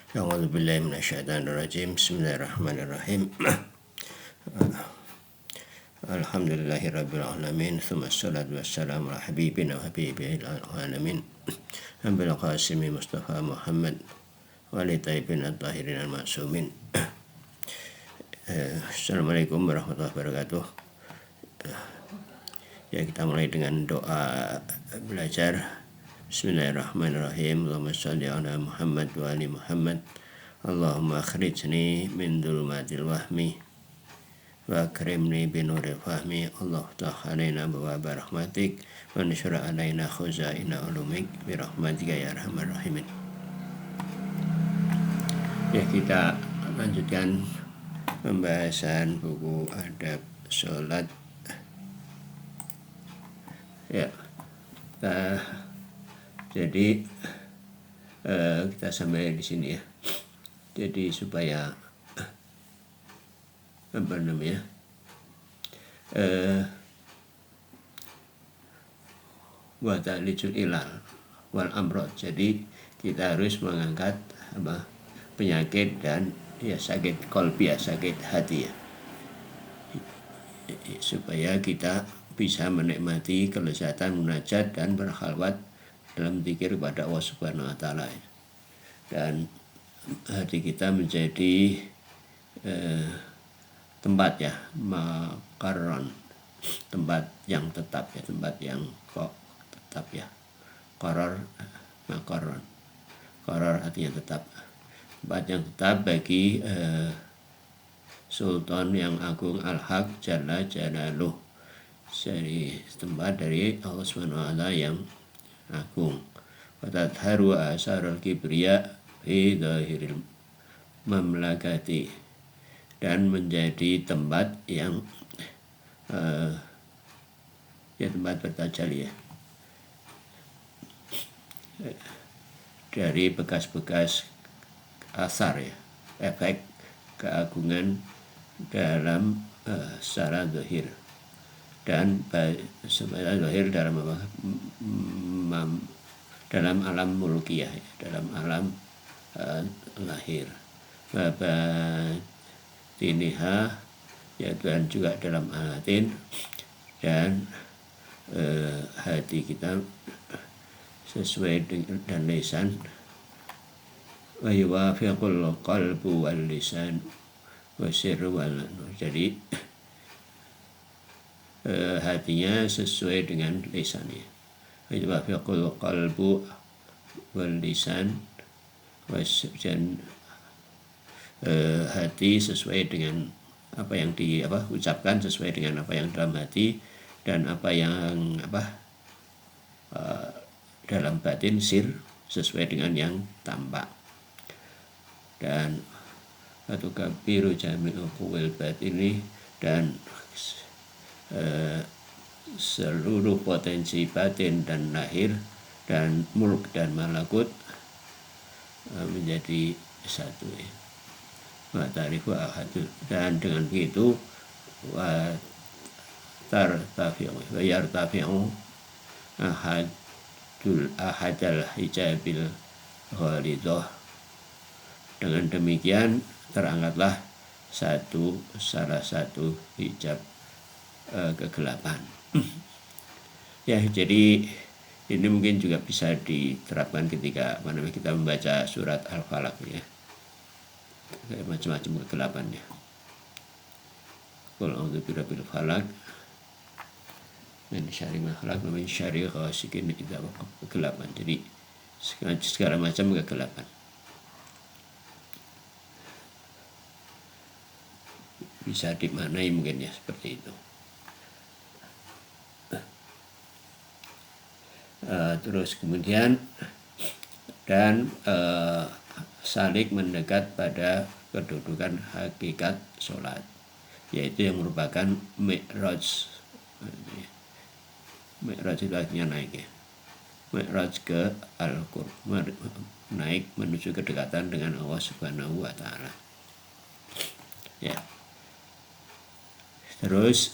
A'udzubillahi minasyaitonirrajim. Bismillahirrahmanirrahim. Alhamdulillahirabbil alamin. Tsumma shalatu wassalamu ala habibina wa habibil alamin. Abil Qasimi Mustafa Muhammad wa ali tayyibin at-tahirin al-ma'sumin. Assalamualaikum warahmatullahi wabarakatuh. Ya, kita mulai dengan doa belajar. Bismillahirrahmanirrahim. Allahumma shalli ala Muhammad wa ali Muhammad. Allahumma akhrijni min dhulumatil wahmi wa akrimni bi nuril fahmi. Allah ta'alaina bawaba rahmatik wa nsyur alaina khuzaina ulumik bi rahmatika ya arhamar rahimin. Ya, kita lanjutkan pembahasan buku adab sholat. Ya, jadi kita sampai di sini ya. Jadi supaya wa ta'lijul ilal wal amrod. Jadi kita harus mengangkat penyakit dan sakit qalbi, sakit hati ya, supaya kita bisa menikmati kelezatan munajat dan berkhalwat dalam zikir kepada Allah Subhanahu wa taala. Dan hati kita menjadi tempat ya, maqarron, tempat yang tetap ya, tempat yang kok tetap ya. Qaror, maqarron. Qaror artinya tetap. Tempat yang tetap bagi Sultan yang Agung Al-Haq Jalla Jalaluh. Jadi tempat dari Allah Subhanahu wa taala yang agung. Watatharu asarul kibriya fi dhahiril mamlakati, dan menjadi tempat yang tempat bertajalli ya, dari bekas-bekas asar ya, efek keagungan dalam secara zahir. Dan sebenarnya zahir dalam alam mulkiyah, dalam alam lahir. Batiniha ya, dan juga dalam alatin, dan hati kita sesuai dengan dan lisan. Wa yuwafiqul qalbu wal lisan wa sirru wal nur. Jadi hatinya sesuai dengan lisannya. Yuwafiqul qalbu wal lisan, dan hati sesuai dengan apa yang ucapkan, sesuai dengan apa yang dalam hati, dan apa yang dalam batin, sir, sesuai dengan yang tampak. Dan atukabiru jami'ul quwil batini, dan seluruh potensi batin dan lahir dan mulk dan malakut menjadi satu ya. Wa ta'rifu ahadul, dan dengan begitu wa yartafi'u ahadal hijabil ghalidah. Dengan demikian terangkatlah salah satu hijab kegelapan. Ya, jadi ini mungkin juga bisa diterapkan ketika kita membaca surat Al-Falaq ya. Macam-macam kegelapannya. Qul a'udzu birabbil falaq min syarri ma khalaq wa min syarri ghasiqin idza waqab. Kegelapan. Jadi segala macam kegelapan. Bisa dimaknai mungkin ya seperti itu. Terus kemudian dan salik mendekat pada kedudukan hakikat sholat, yaitu yang merupakan mi'raj. Mi'raj itu artinya naik ya. Mi'raj ke Al-Qurb, naik menuju kedekatan dengan Allah Subhanahu wa taala. Ya. Terus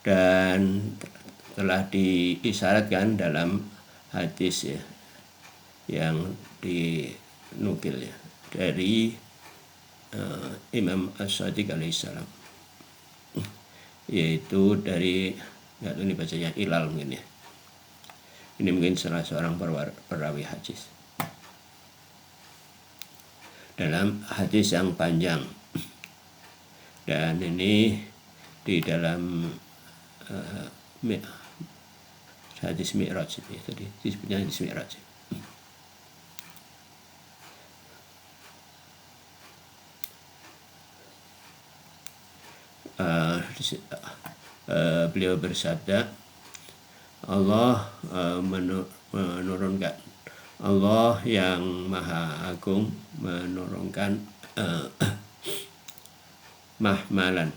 dan telah diisyaratkan dalam hadis ya, yang nukil ya dari Imam As-Shadiq alaihissalam, yaitu dari, nggak tahu ini bacanya Ilal mungkin ya, ini mungkin salah seorang perawi hadis. Dalam hadis yang panjang, dan ini di dalam hadis Mi'raj itu tadi disebutnya hadis Mi'raj. Beliau bersabda, Allah menurunkan, Allah yang Maha Agung menurunkan mahmalan.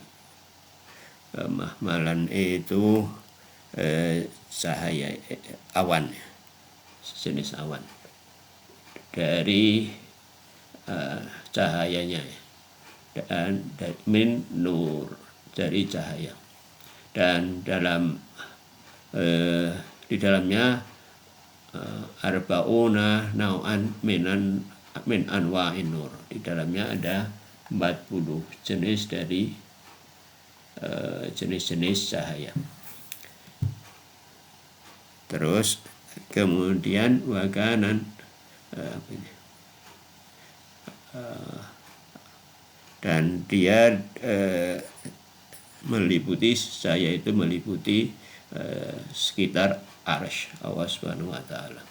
Mahmalan itu cahaya awan, jenis awan dari cahayanya, dan min nur, dari cahaya, dan di dalamnya arba'una nau'an min anwa'in nur, di dalamnya ada 40 jenis dari jenis-jenis cahaya. Terus kemudian wakanan dan dia meliputi, saya itu meliputi sekitar arsy Allah Subhanahu wa taala.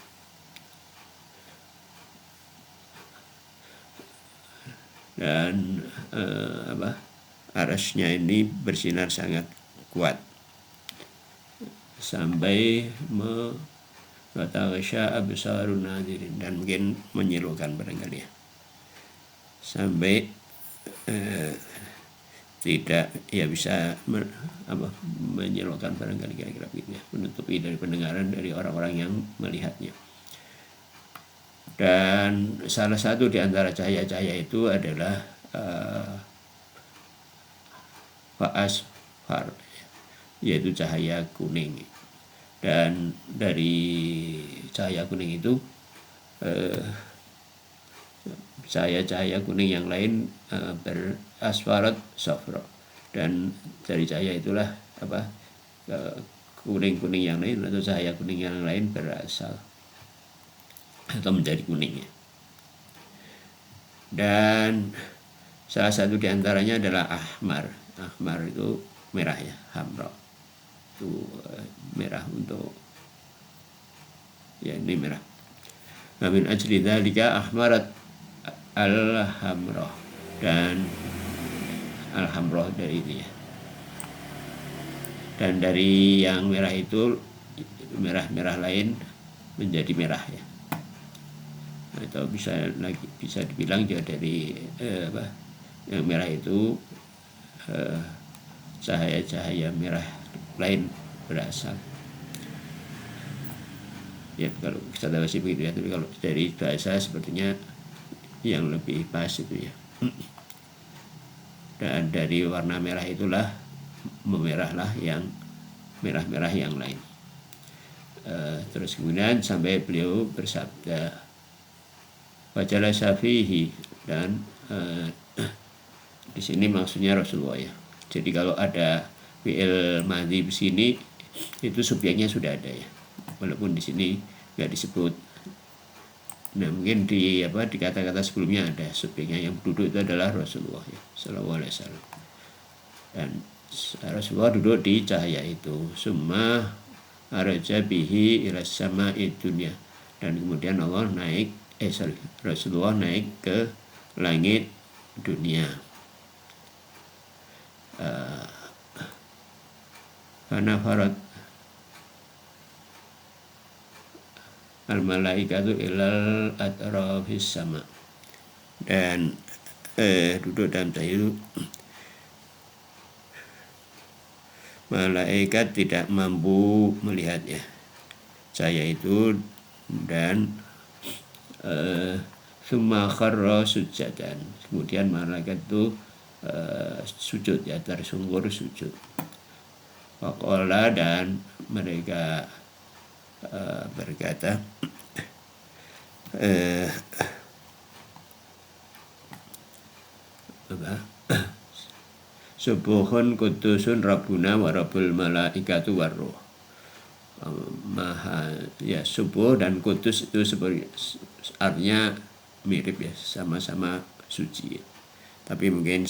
Dan arasnya ini bersinar sangat kuat sampai mengatakan absarun nadirin, dan mungkin menyelukan barangkali ya, sampai tidak ya bisa menyelukan barangkali, kira-kira begitu ya, menutupi dari pendengaran dari orang-orang yang melihatnya. Dan salah satu di antara cahaya-cahaya itu adalah fa'asfar, yaitu cahaya kuning. Dan dari cahaya kuning itu cahaya-cahaya kuning yang lain berasfarat safra, dan dari cahaya itulah kuning-kuning yang lain atau cahaya kuning yang lain berasal atau menjadi kuning ya. Dan salah satu di antaranya adalah ahmar. Ahmar itu merah ya, hamra itu merah untuk ya, ini merah. Wa min ajli dzalika ahmarat al-hamra, dan al-hamra dari ini ya. Dan dari yang merah itu merah-merah lain menjadi merah ya. Atau bisa dibilang juga dari yang merah itu cahaya-cahaya merah lain berasal. Ya kalau kata bahasa begitu ya, tapi kalau dari bahasa sepertinya yang lebih pas itu ya. Dan dari warna merah itulah memerahlah yang merah-merah yang lain. Terus kemudian sampai beliau bersabda wajalasa fihi, dan di sini maksudnya Rasulullah ya. Jadi kalau ada fi'il madhi di sini itu subjeknya sudah ada ya, walaupun di sini nggak disebut. Nah mungkin di kata-kata sebelumnya ada subjeknya, yang duduk itu adalah Rasulullah ya, sallallahu alaihi wasallam. Dan Rasulullah duduk di cahaya itu. Summa araja bihi ila sama'i dunya, dan kemudian Allah naik Rasulullah naik ke langit dunia. Fanafarat al-malaikatu ilal atrafis sama, dan duduk dalam cahaya itu malaikat tidak mampu melihatnya cahaya itu, dan summa kharra sujadan, kemudian malaikat itu sujud ya, tersungkur sujud. Waqala, dan mereka berkata Subuhun kudusun Rabbuna wa Rabbul malaikatu warruh. Maha ya, subuh dan kudus itu seperti artinya mirip ya, sama-sama suci. Tapi mungkin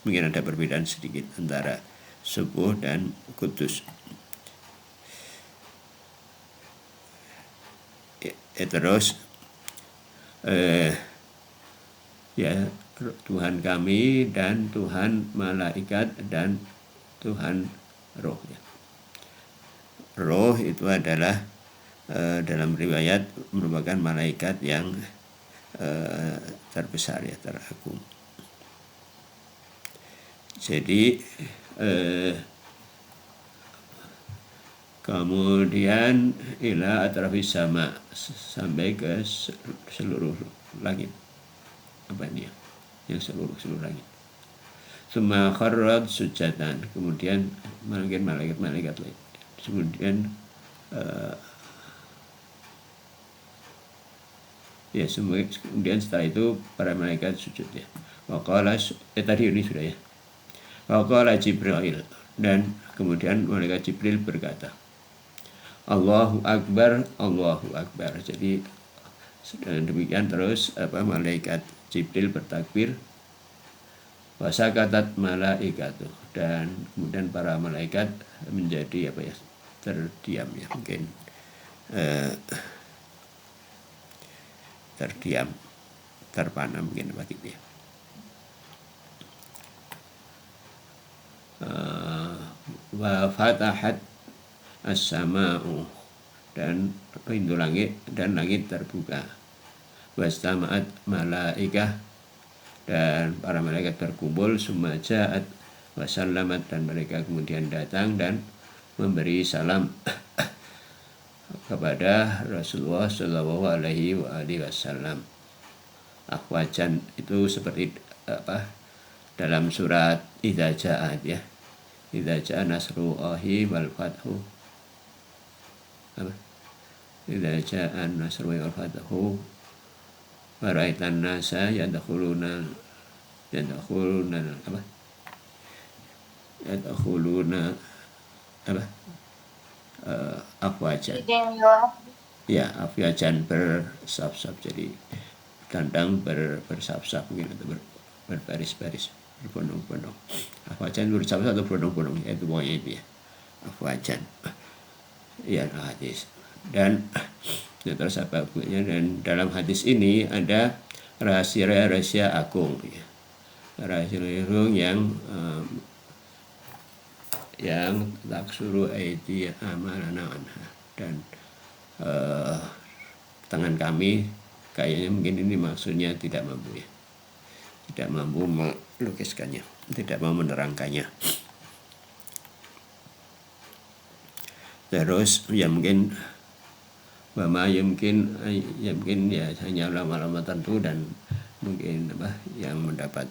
ada perbedaan sedikit antara subuh dan kudus. Terus ya, Tuhan kami dan Tuhan malaikat dan Tuhan roh ya. Roh itu adalah dalam riwayat merupakan malaikat yang terbesar ya, teragung. Jadi kemudian ila atrafis sama, sampai ke seluruh langit. Apa ini ya? Yang seluruh langit. Summa kharrat sujadan, kemudian malaikat lain. Kemudian kemudian setelah itu para malaikat sujud ya. Waqala tadi ini sudah ya. Waqala Jibril, dan kemudian malaikat Jibril berkata, Allahu Akbar, Allahu Akbar. Jadi demikian terus malaikat Jibril bertakbir. Wasakatat malaikatu, dan kemudian para malaikat menjadi terdiam ya, mungkin terdiam, terpana mungkin begitu ya. Wa fatahat as-sama'u, dan pintu langit dan langit terbuka. Wastama'at malaikah, dan para malaikat berkumpul. Summa ja'at wasallamat, dan mereka kemudian datang dan memberi salam kepada Rasulullah Shallallahu Alaihi Wasallam. Afwajan itu seperti dalam surat Idza Ja'at ya. Idza Ja'a nasrullahi wal fathu. Idza Ja'a nasrullahi wal fathu wa ra'aitan nasa yadkhuluna afwajan. Ya, afwajan bersaf-saf, jadi kandang bersaf-saf mungkin, atau berbaris-baris, berbondong-bondong. Afwajan bersaf-saf atau berbondong-bondong, itu pokoknya itu ya, afwajan. Ya, hadis. Dan terus apa bukunya, dan dalam hadis ini ada rahasia agung ya. Rahasia agung yang taksuru aidi amalana anha, dan tangan kami kayaknya mungkin ini maksudnya tidak mampu ya, tidak mampu melukiskannya, tidak mau menerangkannya. Terus ya mungkin ya hanya ulama-ulama tertentu dan mungkin yang mendapat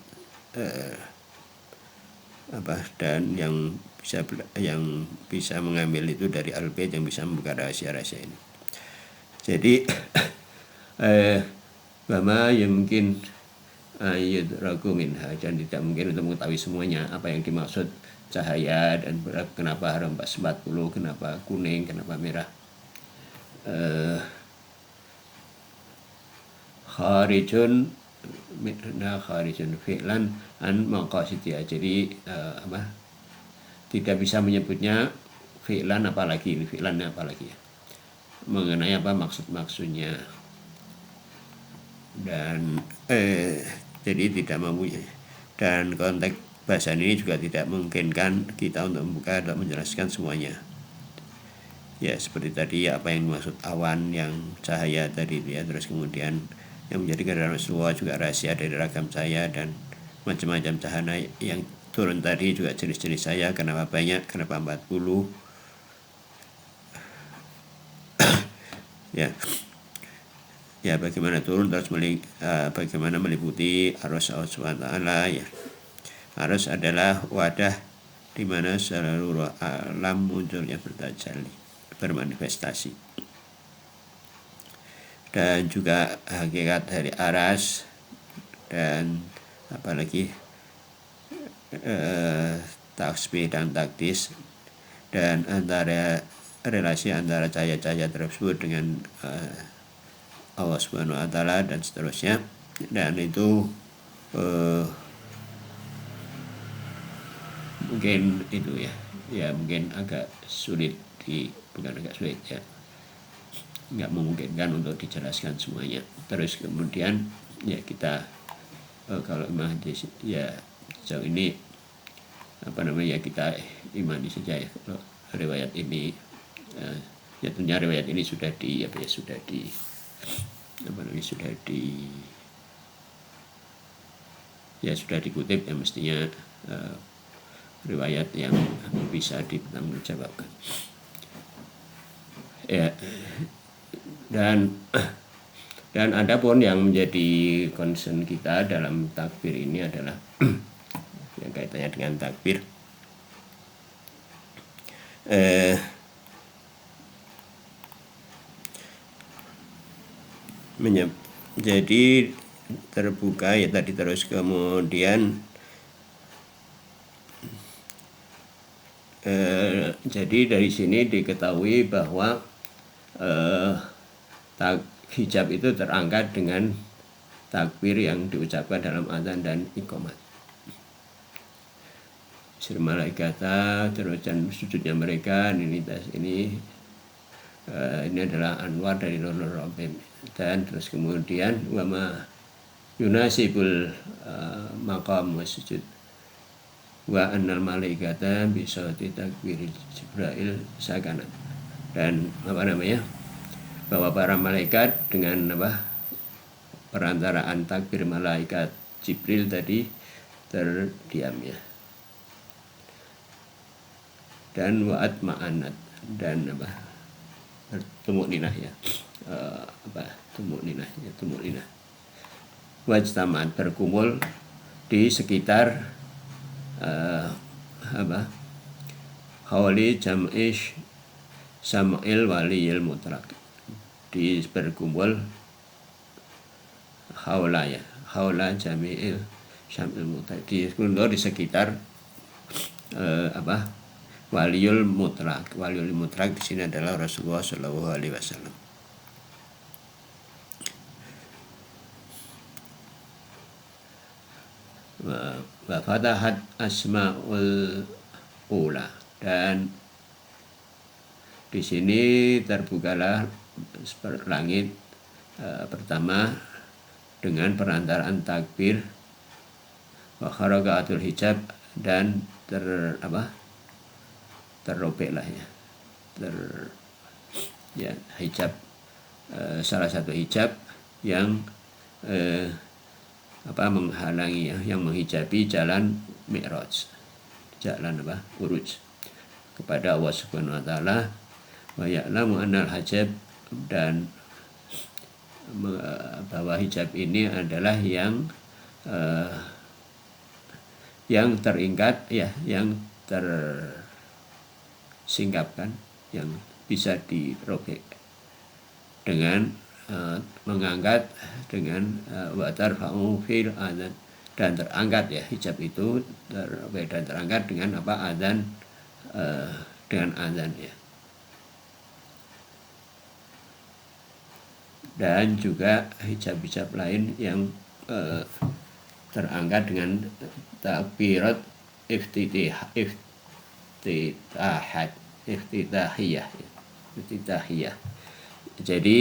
dan yang bisa mengambil itu dari Al-Bait, yang bisa membuka rahasia-rahasia ini. Jadi wama yumkin yudraku minha, dan tidak mungkin untuk mengetahui semuanya apa yang dimaksud cahaya, dan kenapa harus 40, kenapa kuning, kenapa merah. Kharijun fi'lan an maqasidiha, jadi tidak bisa menyebutnya fi'lan apalagi ya, mengenai maksudnya, dan jadi tidak mampu ya. Dan konteks bahasa ini juga tidak memungkinkan kita untuk membuka dan menjelaskan semuanya ya, seperti tadi apa yang dimaksud awan yang cahaya tadi ya. Terus kemudian yang menjadi kehadiran Rasulullah juga rahasia dari ragam cahaya, dan macam-macam cahaya yang turun tadi juga jenis-jenis cahaya, kenapa banyak, kenapa 40 ya, bagaimana turun, terus bagaimana meliputi arus Allah SWT ya. Arus adalah wadah di mana seluruh alam munculnya bertajalli, bermanifestasi. Dan juga hakikat dari aras, dan apalagi tasbih dan takdis, dan antara relasi antara cahaya-cahaya tersebut dengan Allah Subhanahu wa taala dan seterusnya. Dan itu mungkin itu ya mungkin agak sulit bukan agak sulit ya, nggak memungkinkan untuk dijelaskan semuanya. Terus kemudian ya kita kalau memang ya sejauh ini ya kita imani saja ya kalau riwayat ini ya tentunya riwayat ini sudah dikutip ya, mestinya riwayat yang bisa dipertanggungjawabkan ya. Dan adapun yang menjadi concern kita dalam takbir ini adalah yang kaitannya dengan takbir jadi terbuka ya tadi. Terus kemudian jadi dari sini diketahui bahwa hijab itu terangkat dengan takbir yang diucapkan dalam azan dan iqamat. Sir malaikata, terus dan sujudnya mereka ini adalah anwar dari Nur Rabbim. Dan terus kemudian wama yunasibul maqam wa sujud wa annal malaikata bisa takbir Jibril sakanat. Dan bahwa para malaikat dengan perantaraan takbir malaikat Jibril tadi terdiam ya. Dan wa'at ma'anat, dan tumuk ninah ya, tumuk ninah wajtamat, berkumpul di sekitar hauli jam'ish sam'il waliyil mutlaq, di berkumpul haula jami'il syam'il mutlaq, di sekitar waliyul mutlaq. Waliyul mutlaq di sini adalah Rasulullah Shallallahu Alaihi Wasallam. Wa fatahat asmaul ula, dan di sini terbukalah langit pertama dengan perantaraan takbir, wa kharaqatul hijab, dan terrobeklah ya hijab, salah satu hijab yang menghalangi yang menghijabi jalan Mi'raj, jalan uruj kepada Allah Subhanahu wa taala. Wa ya'lamu annal hijab, dan bahwa hijab ini adalah yang teringkat ya, yang tersingkapkan, yang bisa dirobek dengan mengangkat dengan watar fa'u fil adzan, dan terangkat ya hijab itu terobek dan terangkat dengan adzan, dengan adzan ya. Dan juga hijab-hijab lain yang terangkat dengan takbirat iftitahiyah. Jadi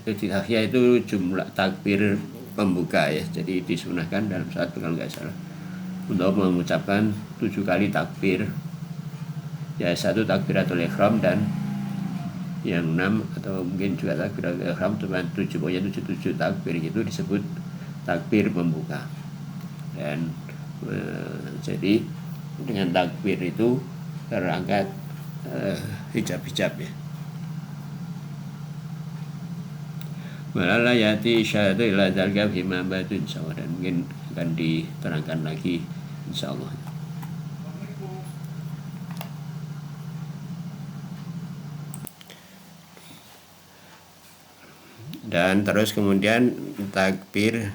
iftitahiyah itu jumlah takbir pembuka ya. Jadi disunahkan dalam saat kalau nggak salah untuk mengucapkan 7 kali takbir ya, 1 takbiratul ihram, dan yang 6 atau mungkin juga takbiratul ihram, cuma 7, pokoknya 7 takbir itu disebut takbir pembuka. Dan jadi dengan takbir itu terangkat hijab-hijab ya. Walala yati syahadu ila dzalika bima batu insyaallah, dan mungkin akan diterangkan lagi insyaallah. Dan terus kemudian takbir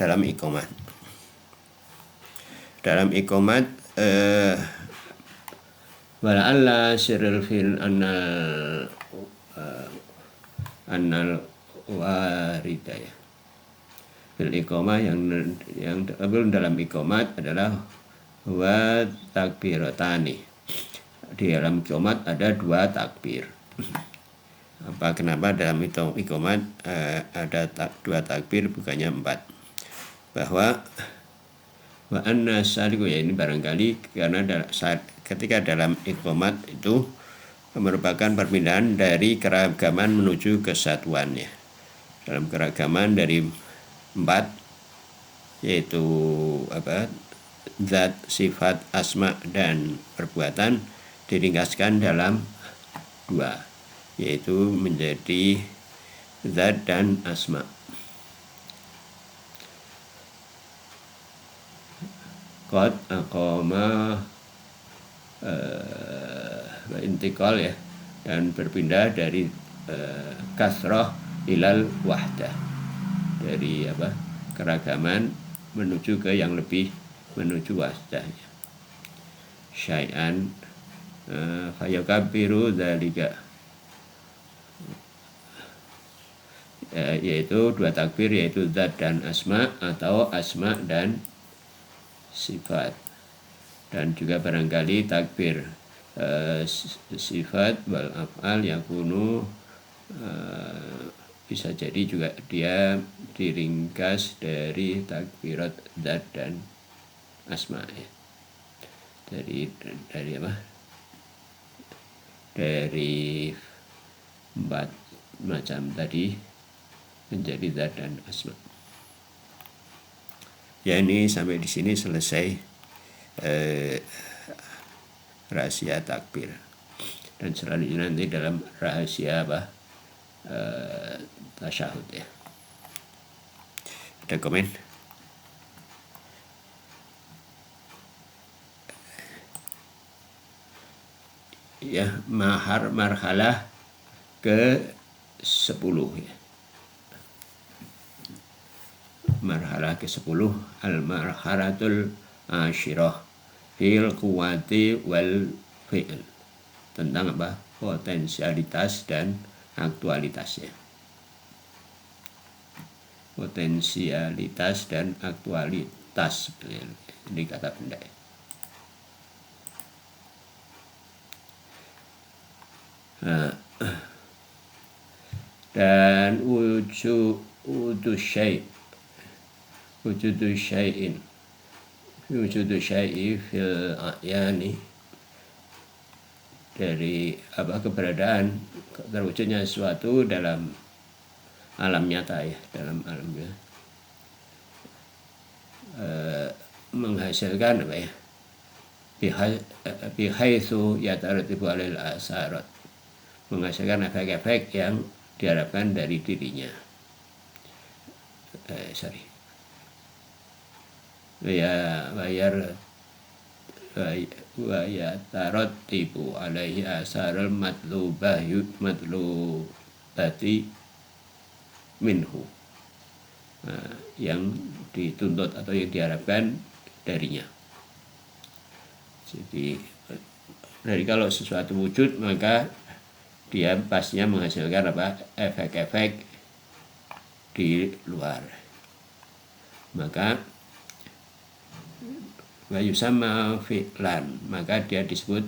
dalam iqomat. Dalam iqomat wala'alla sirrul fil annal warida ya. Fil iqomah yang dalam iqomat adalah wa takbiratani. Di dalam iqomat ada 2 takbir. Kenapa dalam iqomat ada 2 takbir bukannya 4? Bahwa wa anna saliku, ya ini barangkali karena ketika dalam iqomat itu merupakan perpindahan dari keragaman menuju kesatuan ya. Dalam keragaman dari 4 yaitu zat, sifat, asma dan perbuatan diringkaskan dalam 2, yaitu menjadi zat dan asma. Qad aqama intiqal ya, dan berpindah dari kasrah ilal wahdah, dari keragaman menuju ke yang lebih menuju wahdah ya. Syai'an fayakabbiru dzalika, yaitu 2 takbir, yaitu zat dan asma atau asma dan sifat. Dan juga barangkali takbir sifat wal af'al yakunu bisa jadi juga dia diringkas dari takbirat zat dan asma ya. Dari apa? Dari 4 macam tadi menjadi zat dan asma. Ya, ini sampai di sini selesai rahasia takbir. Dan selanjutnya nanti dalam rahasia tasyahud ya. Ada komen? Ya, marhalah ke-10 ya. Marhalah ke-10 al-marhalatul asyirah fil quwati wal fi'l, tentang potensialitas dan aktualitasnya. Potensialitas dan aktualitas, ini kata benda ya. Dan wujudu syai'i fil a'yani, dari keberadaan terwujudnya sesuatu dalam alam nyata ya, dalam alamnya menghasilkan bihaitsu yataratibu alil asarat, menghasilkan efek-efek yang diharapkan dari dirinya. Wa yataratibu alaihi asarul matlubati minhu, yang dituntut atau yang diharapkan darinya. Jadi kalau sesuatu wujud maka dia pastinya menghasilkan efek-efek di luar. Maka wa yusamma fi'lan, maka dia disebut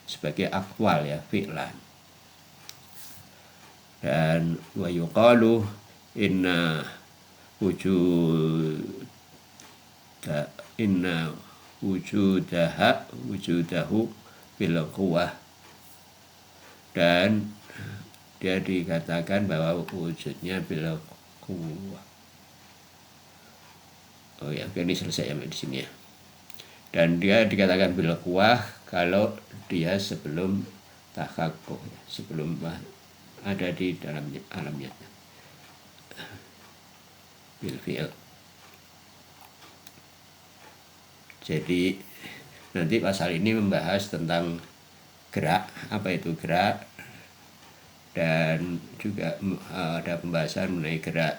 sebagai aktual ya, fi'lan. Dan wa yuqalu inna wujudahu bil quwwah, dan dia dikatakan bahwa wujudnya bil quwwah. Oh ya, ini selesai sampai di sini ya. Dan dia dikatakan bil quwwah kalau dia sebelum tahakkuk, sebelum ada di dalam alamnya, bil fi'il. Jadi nanti pasal ini membahas tentang gerak, apa itu gerak, dan juga ada pembahasan mengenai gerak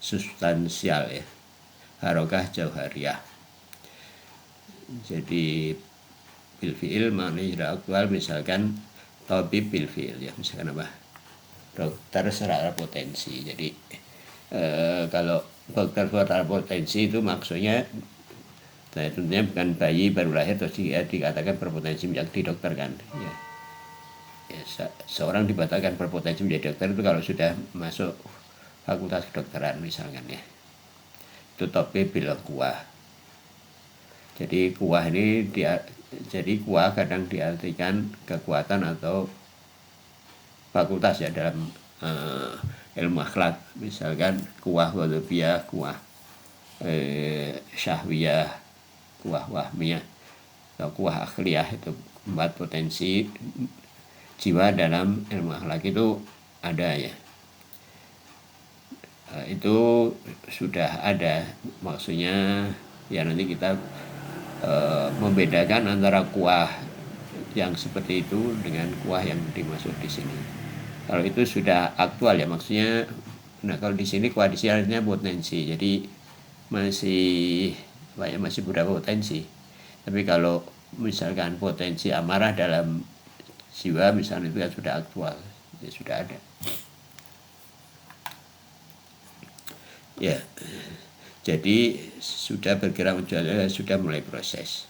substansial ya, harokah jauhariyah. Jadi bil fi'il maknanya sudah aktual, misalkan tabib bil fi'il ya, misalkan apa, dokter secara potensi. Jadi kalau dokter secara potensi itu maksudnya tentunya bukan bayi baru lahir terus dikatakan berpotensi menjadi dokter kan ya. Seorang dikatakan berpotensi menjadi dokter itu kalau sudah masuk fakultas kedokteran misalkan ya, itu tabib bil kuwah. Jadi kuwah ini jadi kuwah kadang diartikan kekuatan atau fakultas ya dalam ilmu akhlak, misalkan kuwah wadubiyah, kuwah syahwiyah, kuwah wahmiyah, atau kuwah akhliyah. Itu 4 potensi jiwa dalam ilmu akhlak itu ada ya. Itu sudah ada, maksudnya ya nanti kita membedakan antara kuwah yang seperti itu dengan kuwah yang dimaksud di sini. Kalau itu sudah aktual ya, maksudnya. Nah kalau di sini kuwah di sini artinya potensi, jadi masih beberapa potensi. Tapi kalau misalkan potensi amarah dalam jiwa misalnya itu kan sudah aktual, ya sudah ada. Ya, jadi sudah bergerak sudah mulai proses.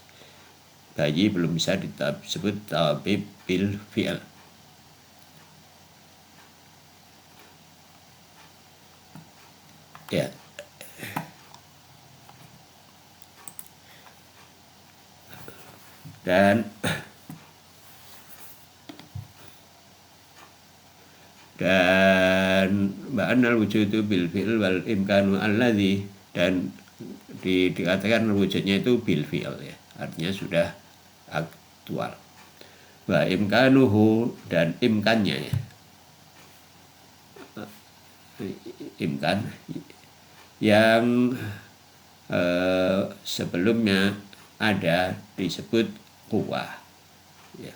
Bayi belum bisa disebut tabib bil fi'il. Ya. Dan ma'anal wujudu bil fi'il wal imkanu alladhi, dan dikatakan wujudnya itu bil fi'il ya, artinya sudah aktual. Wa imkanuhu, dan imkannya ya, imkan yang sebelumnya ada disebut kuwah ya.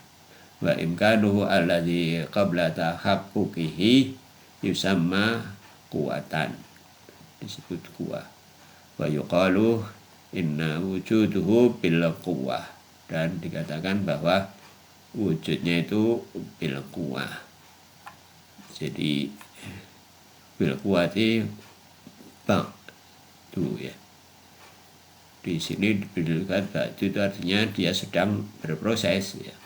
Wa imkanuhu alladhi qabla tahaqquqihi yusamma kuwatan, disebut kuwah. Wa yuqalu inna wujuduhu bil kuwah, dan dikatakan bahwa wujudnya itu bil kuwah. Jadi bil kuwati ba'du ya. Di sini diberikan ba'du itu artinya dia sedang berproses ya.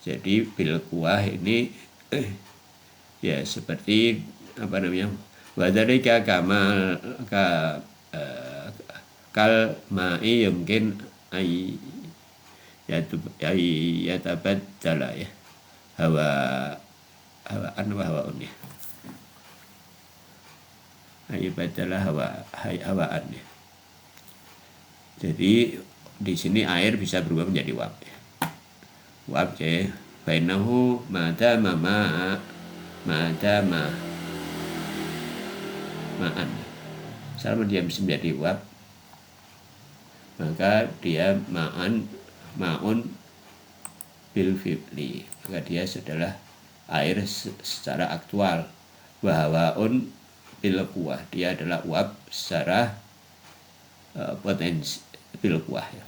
Jadi bil kuwah ini ya seperti apa namanya, wadhalika kamal kal ma'i yumkin ay yatabaddala ya, hawaan wa hawaun ya, ayubadalah hawaan ya. Jadi di sini air bisa berubah menjadi uap ya. Uap ya, bainahu madama ma'an. Selama dia bisa menjadi uap, maka dia ma'un bil fi'li, maka dia adalah air secara aktual. Wahawaun bil kuwah, dia adalah uap secara potensi bil kuwah ya.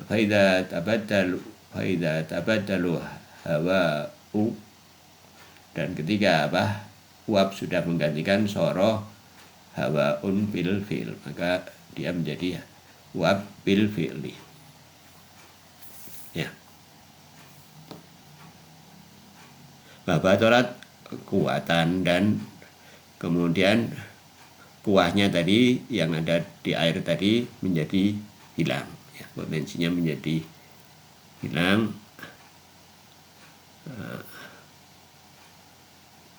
Faida tabaddalu hawa'u, dan ketika uap sudah menggantikan soroh hawa'un bil fi'il, maka dia menjadi uap bil fi'li ya. Babatorat kekuatan, dan kemudian kuahnya tadi yang ada di air tadi menjadi hilang ya, potensinya menjadi hilang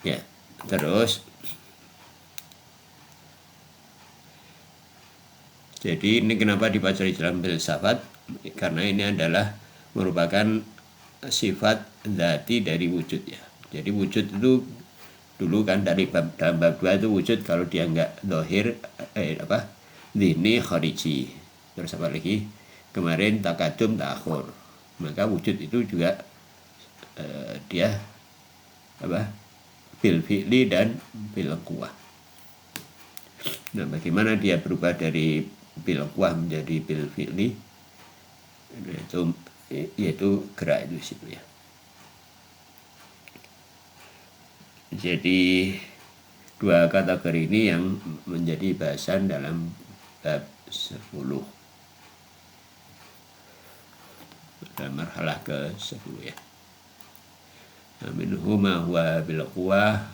ya. Terus jadi ini kenapa dipelajari dalam filsafat, karena ini adalah merupakan sifat dzati dari wujud ya. Jadi wujud itu dulu kan dalam bab 2 itu wujud kalau dia enggak zahir dhini khariji. Terus apa lagi? Kemarin takadum ta'khur. Maka wujud itu juga dia bil fi'li dan bil quwah. Nah, bagaimana dia berubah dari bil quwah menjadi bil fi'li? Yaitu gerak itu situ ya. Jadi dua kategori ini yang menjadi bahasan dalam bab 10 dalam marhalah ke-10 ya. Minhuma huwa bil quwah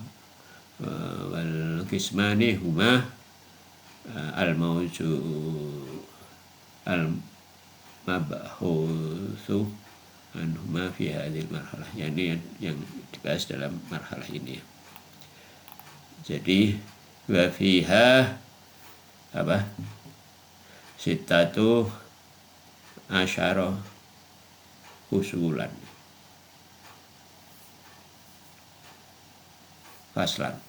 wal qismani huma al mawju al mabhutsu anhuma fi hadhil marhalah, yani yang dibahas dalam marhalah ini ya. Jadi wa fiha apa? Sittatu asyara usulan faslan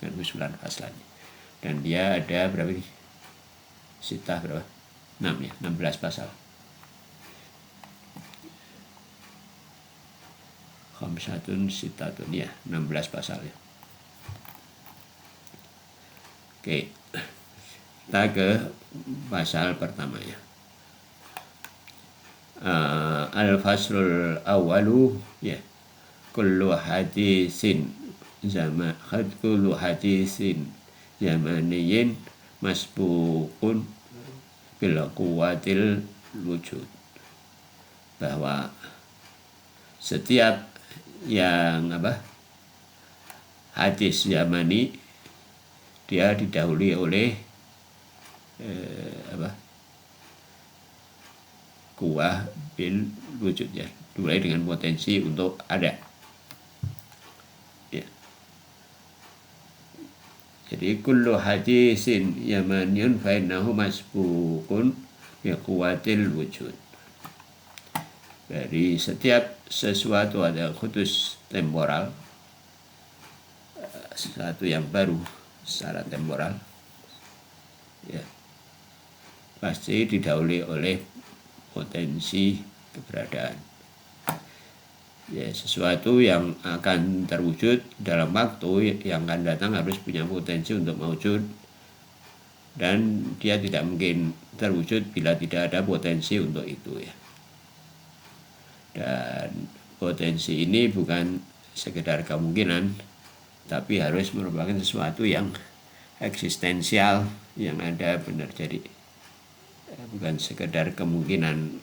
dan usulan faslan, dan dia ada berapa ini? Sitah berapa? 6 ya, 16 pasal. Khamsatun sitatun ya, 16 pasal ya. Oke, kita ke pasal pertama ya. Al-faslul awalu ya, kullu hadisin zamaniyin masbuqun bil quwwatil wujud. Bahwa setiap yang hadis zamani dia didahului oleh kuwah bil wujud ya, dimulai dengan potensi untuk ada ya. Jadi kullu hadisin yamaniyun fa innahu masbuqun bi quwwatil wujud. Dari setiap sesuatu ada khusus temporal, sesuatu yang baru secara temporal ya, pasti didahului oleh potensi keberadaan ya. Sesuatu yang akan terwujud dalam waktu yang akan datang harus punya potensi untuk mewujud, dan dia tidak mungkin terwujud bila tidak ada potensi untuk itu ya. Dan potensi ini bukan sekedar kemungkinan, tapi harus merupakan sesuatu yang eksistensial, yang ada benar. Jadi bukan sekedar kemungkinan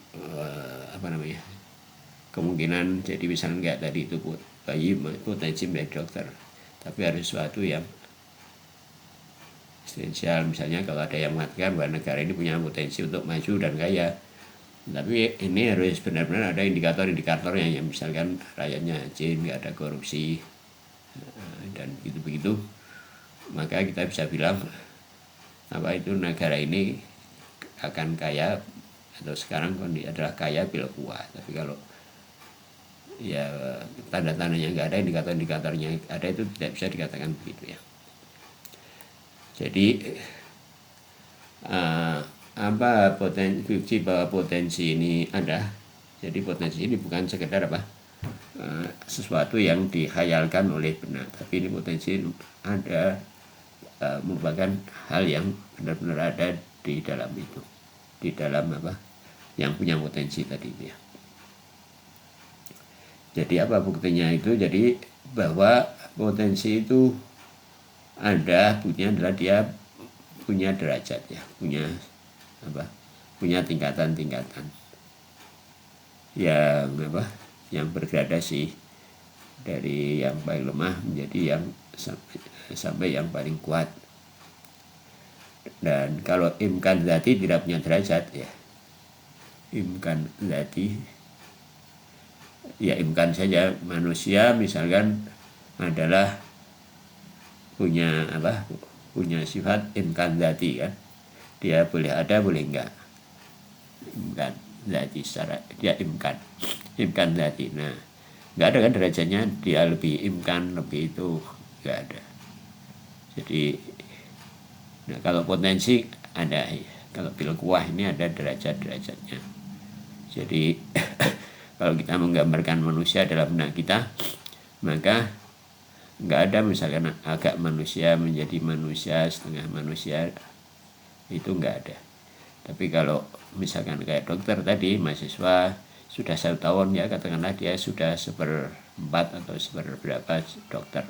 kemungkinan jadi misalnya enggak tadi itu bayi potensi menjadi dokter, tapi harus sesuatu yang eksistensial. Misalnya kalau ada yang mengatakan bahwa negara ini punya potensi untuk maju dan kaya, tapi ini harus benar-benar ada indikator-indikatornya, yang misalkan rakyatnya rajin, nggak ada korupsi dan begitu-begitu, maka kita bisa bilang itu negara ini akan kaya, atau sekarang adalah kaya bil quwah. Tapi kalau ya tanda-tandanya nggak ada, indikator-indikatornya ada, itu tidak bisa dikatakan begitu ya. Jadi bukti bahwa potensi ini ada. Jadi potensi ini bukan sekedar sesuatu yang dikhayalkan oleh benak, tapi ini potensi ada, merupakan hal yang benar-benar ada di dalam itu, di dalam yang punya potensi tadi itu ya. Jadi apa buktinya itu? Jadi bahwa potensi itu ada, buktinya adalah dia punya derajat ya, punya tingkatan-tingkatan yang bergradasi dari yang paling lemah menjadi yang sampai yang paling kuat. Dan kalau imkan zati tidak punya derajat ya, imkan zati ya imkan saja. Manusia misalkan adalah punya sifat imkan zati kan, dia boleh ada boleh enggak, imkan zati, secara dia imkan zati. Nah, enggak ada kan derajatnya, dia lebih imkan, lebih itu enggak ada. Jadi kalau potensi ada ya. Kalau bil quwah ini ada derajat-derajatnya. Jadi kalau kita menggambarkan manusia dalam benak kita, maka nggak ada misalkan agak manusia menjadi manusia, setengah manusia, itu nggak ada. Tapi kalau misalkan kayak dokter tadi, mahasiswa sudah 1 tahun ya, katakanlah dia sudah 1/4 atau seberapa dokter.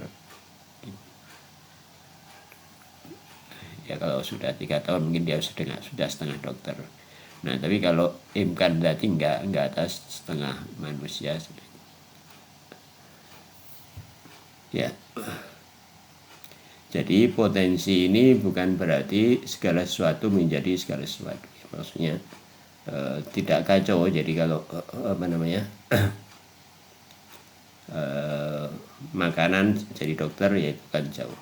Ya kalau sudah 3 tahun mungkin dia sudah setengah dokter. Nah tapi kalau imkan tadi nggak atas setengah manusia. Ya. Jadi potensi ini bukan berarti segala sesuatu menjadi segala sesuatu. Maksudnya tidak kacau. Jadi kalau makanan jadi dokter ya itu kacau.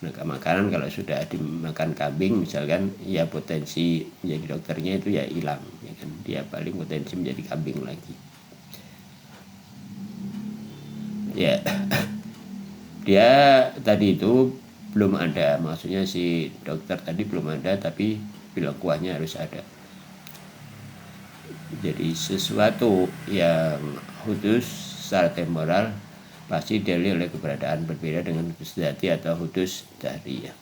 Nah, makanan kalau sudah dimakan kambing misalkan, ya potensi menjadi dokternya itu ya hilang, ya kan? Dia paling potensi menjadi kambing lagi. Ya, dia tadi itu belum ada, maksudnya si dokter tadi belum ada, tapi bilang kuahnya harus ada. Jadi sesuatu yang khusus secara temporal pasti didalili oleh keberadaan berbeda dengan khusus dzati atau khusus dari ya.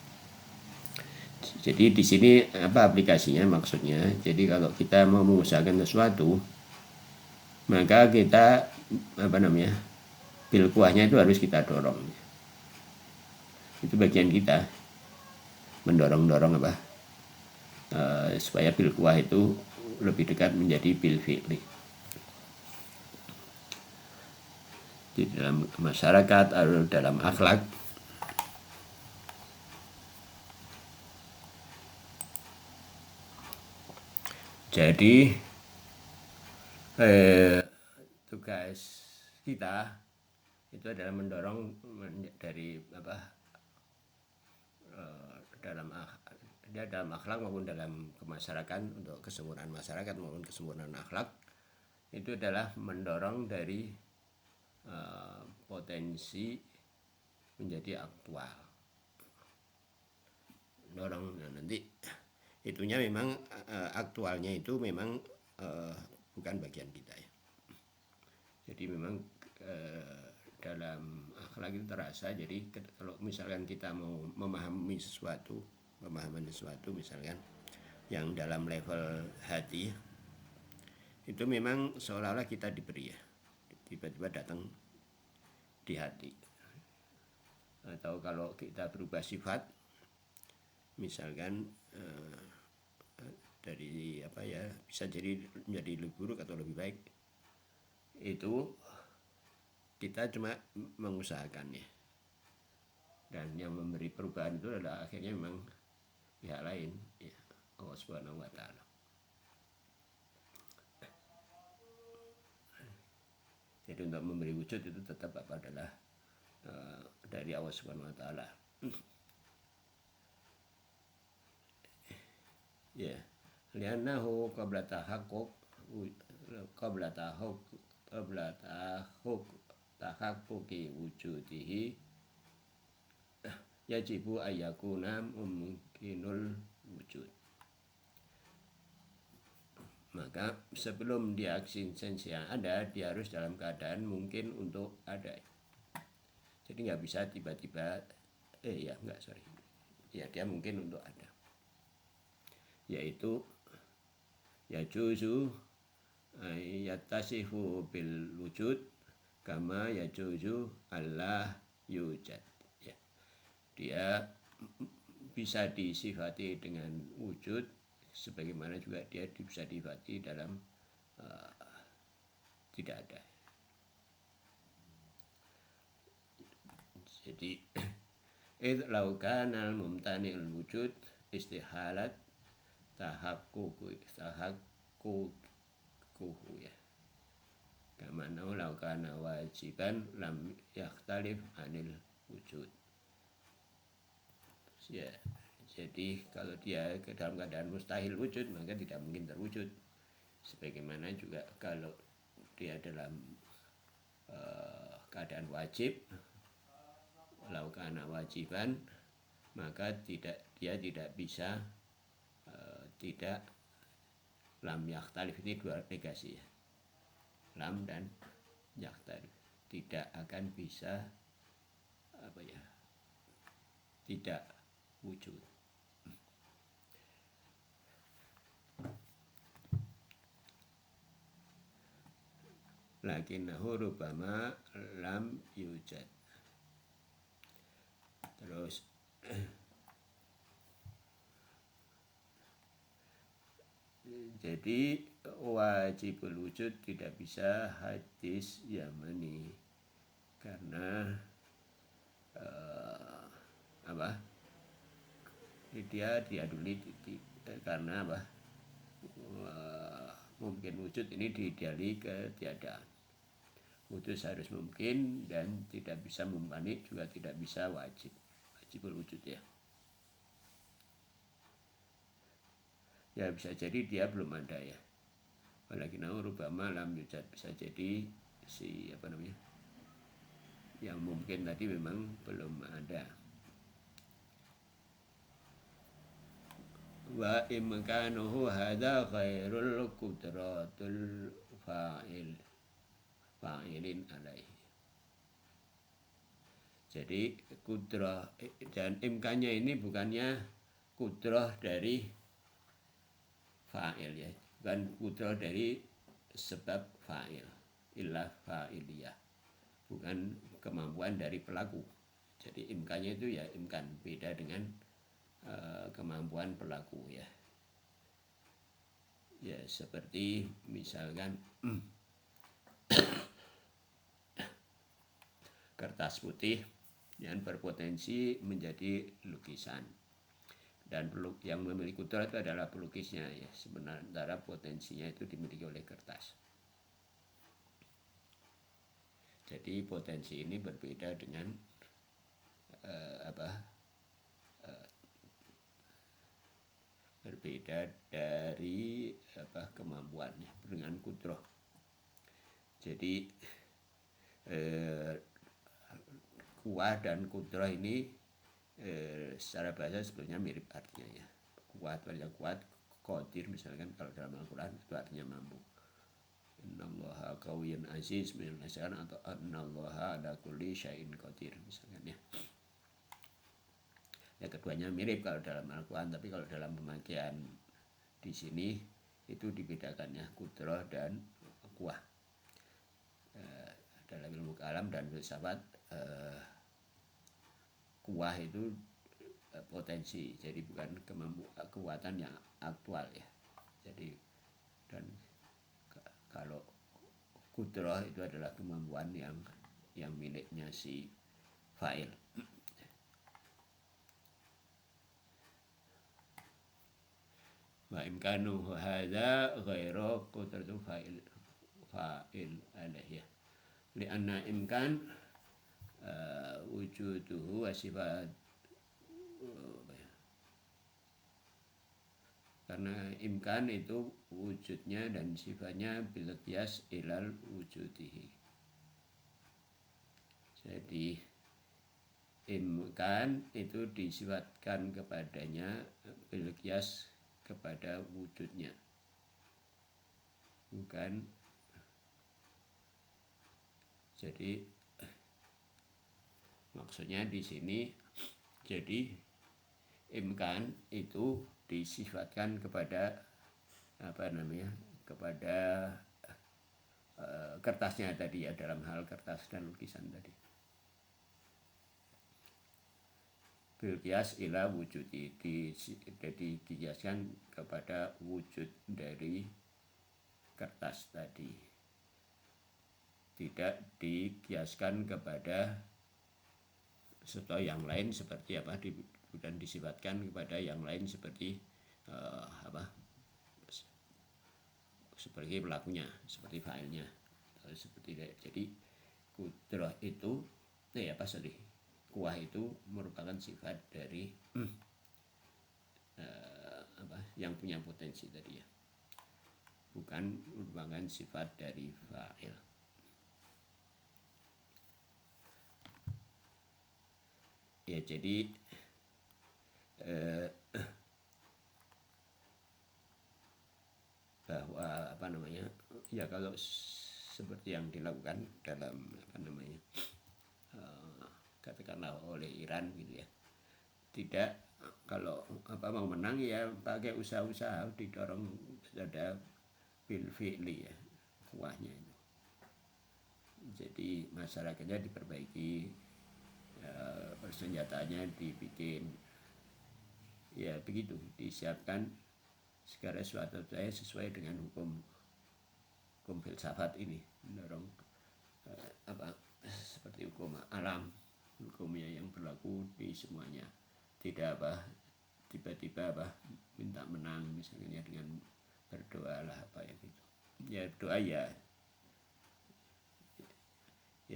Jadi di sini apa aplikasinya maksudnya? Jadi kalau kita mau mengusahakan sesuatu, maka kita pil kuahnya itu harus kita dorong. Itu bagian kita mendorong supaya pil kuah itu lebih dekat menjadi pil fi'li. Di dalam masyarakat atau dalam akhlak, jadi tugas kita itu adalah mendorong dari dalam akhlak maupun dalam kemasyarakatan, untuk kesempurnaan masyarakat maupun kesempurnaan akhlak, itu adalah mendorong dari potensi menjadi aktual. Dorong, nah nanti itunya memang aktualnya itu memang bukan bagian kita ya. Jadi memang dalam akhlak itu terasa. Jadi kalau misalkan kita mau memahami sesuatu misalkan yang dalam level hati, itu memang seolah-olah kita diberi ya, tiba-tiba datang di hati. Atau kalau kita berubah sifat, misalkan dari bisa jadi menjadi lebih buruk atau lebih baik, itu kita cuma mengusahakannya. Dan yang memberi perubahan itu adalah akhirnya memang pihak lain, ya, Allah Subhanahu wa Ta'ala. Jadi untuk memberi wujud itu tetap adalah dari Allah Subhanahu wa Ta'ala. Ya, li'annahu qabla tahaqquqi wujudihi yajibu ayyakuna mumkinul wujud. Maka sebelum dia eksistensi yang ada, dia harus dalam keadaan mungkin untuk ada. Jadi nggak bisa tiba-tiba dia mungkin untuk ada, yaitu yajuzu yattasifu bil wujud kama yajuzu Allah yujad. Ya, dia bisa disifati dengan wujud sebagaimana juga dia bisa disifati dalam tidak ada. Jadi lau kana al-mumtani'ul wujud istihalat tahaqququ ya. Kama lau kana wajiban lam yakhtalif anil wujud. Ya, jadi kalau dia dalam keadaan mustahil wujud, maka tidak mungkin terwujud. Sebagaimana juga kalau dia dalam keadaan wajib, laukana wajiban, maka dia tidak bisa tidak lam yakhtalif, ini dua negasi ya, lam dan yakhtalif. tidak akan bisa tidak wujud. Lakinnahu rubbama lam yujad. Terus jadi wajibul wujud tidak bisa hadis Yamani karena dia diaduli karena mungkin wujud ini diidali ketiadaan. Wujud harus mungkin dan tidak bisa mumtani juga tidak bisa wajibul wujud ya. Ya bisa jadi dia belum ada ya. Walakinnahu rubbama lam yujad, bisa jadi yang mungkin tadi memang belum ada. Wa imkanuhu hadza khairul qudratul fa'ilin alaihi. Jadi kudrah dan imkannya ini bukannya kudrah dari fa'il ya, bukan kudrah dari sebab fa'il, illa fa'iliyah, bukan kemampuan dari pelaku. Jadi imkannya itu ya imkan, beda dengan kemampuan pelaku ya. Ya seperti misalkan kertas putih yang berpotensi menjadi lukisan, dan yang memiliki kudrah itu adalah pelukisnya ya, sementara potensinya itu dimiliki oleh kertas. Jadi potensi ini berbeda dengan berbeda dari kemampuannya dengan kudrah. Jadi kuah dan kudrah ini secara bahasa sebetulnya mirip artinya ya. Kuat, artinya kuat, qadir misalkan kalau dalam Al-Quran itu artinya mampu. Innallaha qawiyyun aziz misalkan, atau innallaha ala kulli syai'in qadir misalkan ya. Ya keduanya mirip kalau dalam Al-Quran, tapi kalau dalam pemakaian di sini itu dibedakan ya, kudrah dan kuah. Dalam ilmu kalam dan filsafat kuah itu potensi, jadi bukan kekuatan yang aktual ya. Jadi dan kalau kudrah itu adalah kemampuan yang miliknya si fa'il. Wa imkanu hadza ghairu qudratu fa'il alaihi. Lianna imkan wujuduhu wa sifat, karena imkan itu wujudnya dan sifatnya bil qiyas ilal wujudihi. Jadi imkan itu disifatkan kepadanya bil qiyas kepada wujudnya, bukan. Jadi maksudnya di sini, jadi imkan itu disifatkan kepada kepada kertasnya tadi ya, dalam hal kertas dan lukisan tadi. Bil qiyas ila wujudi, jadi dikiaskan kepada wujud dari kertas tadi, tidak dikiaskan kepada sesuatu yang lain seperti dan disifatkan kepada yang lain seperti seperti pelakunya, seperti fa'ilnya, seperti itu. Jadi kudrah itu kuah itu merupakan sifat dari yang punya potensi tadi ya, bukan merupakan sifat dari fa'il. Ya jadi bahwa ya kalau seperti yang dilakukan dalam katakanlah oleh Iran gitu ya. Tidak, kalau mau menang ya pakai usaha-usaha, didorong pada bil fi'li ya, kuahnya itu. Jadi masyarakatnya diperbaiki, persenjataannya dibikin, ya begitu, disiapkan segala sesuatu sesuai dengan hukum filsafat ini, mendorong seperti hukum alam, hukumnya yang berlaku di semuanya. Tidak tiba-tiba minta menang misalnya dengan berdoa lah ya gitu. Ya doa ya,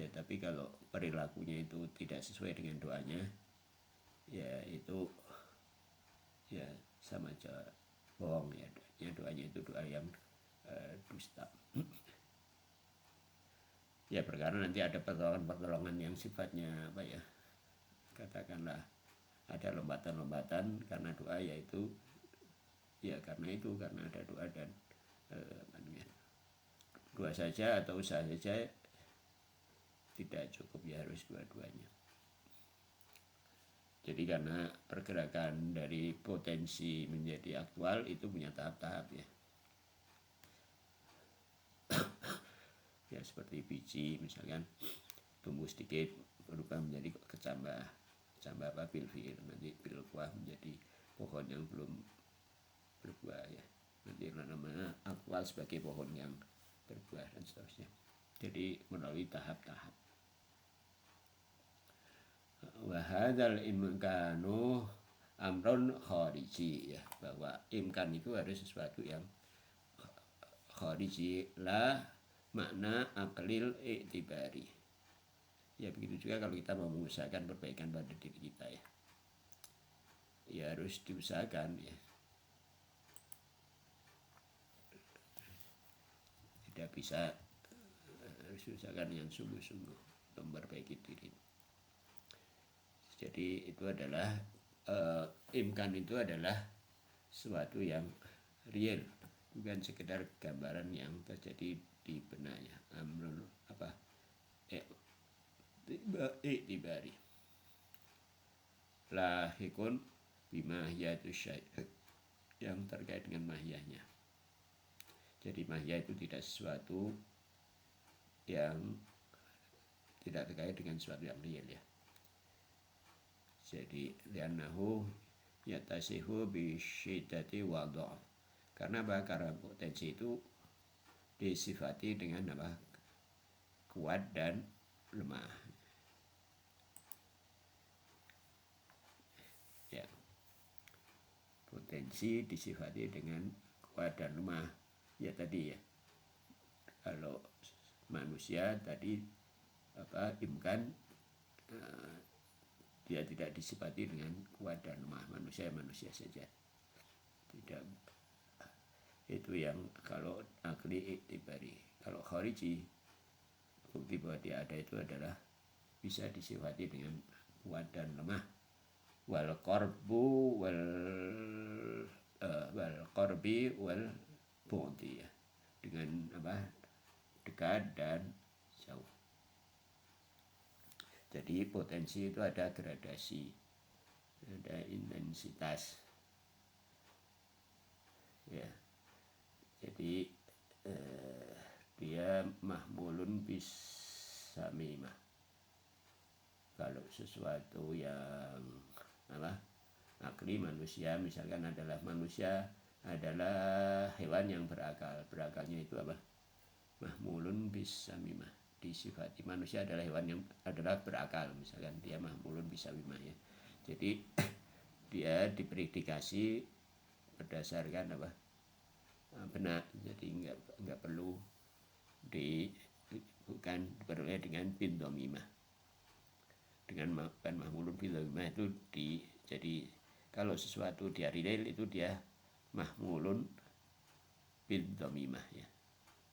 tapi kalau perilakunya itu tidak sesuai dengan doanya, ya itu ya sama aja bohong ya. Doanya itu doa yang dusta. Ya perkara nanti ada pertolongan yang sifatnya katakanlah ada lompatan-lompatan karena doa, yaitu ya karena ada doa dan doa saja atau usaha saja tidak cukup, ya harus dua-duanya. Jadi karena pergerakan dari potensi menjadi aktual itu punya tahap-tahap ya. Ya seperti biji misalkan tumbuh sedikit berubah menjadi kecambah bil-fi'il, nanti bil-kuah menjadi pohon yang belum berbuah ya, nanti namanya aktual sebagai pohon yang berbuah dan seterusnya. Jadi melalui tahap-tahap. Wa hadzal imkanu amrun khariji ya, bahwa imkan itu harus sesuatu yang khariji, la makna aklil i'tibari. Ya begitu juga kalau kita mau mengusahakan perbaikan pada diri kita ya. Ya harus diusahakan ya. Tidak bisa, harus diusahakan yang sungguh-sungguh memperbaiki diri. Jadi itu adalah imkan itu adalah sesuatu yang real, bukan sekedar gambaran yang terjadi di benaknya. Amrun i'tibari lahikun bimahiyatu syai', yang terkait dengan mahiyahnya. Jadi mahiyah itu tidak sesuatu yang tidak terkait dengan sesuatu yang real ya. Jadi li'annahu yatasihu bisyiddati wa dha'f. Karena potensi itu disifati dengan kuat dan lemah. Ya. Potensi disifati dengan kuat dan lemah. Ya tadi ya. Kalau manusia tadi imkan dia tidak disifati dengan kuat dan lemah, manusia saja. Tidak, itu yang kalau akli i'tibari. Kalau khariji, bukti bahwa dia ada itu adalah bisa disifati dengan kuat dan lemah. Wal qarbi wal bu'di ya, dengan dekat dan jauh. Jadi potensi itu ada gradasi, ada intensitas ya. Jadi dia mahmulun bis samimah. Kalau sesuatu yang akli manusia misalkan manusia adalah hewan yang berakal. Berakalnya itu mahmulun bis samimah. Disifati manusia adalah hewan yang berakal, misalkan dia mahmulun bis samimah ya. Jadi dia dipredikasi berdasarkan benak. Jadi enggak perlu bukan diperoleh dengan bin domimah. Dengan mahmulun bin domimah itu jadi kalau sesuatu dia real itu dia mahmulun bin domimah ya.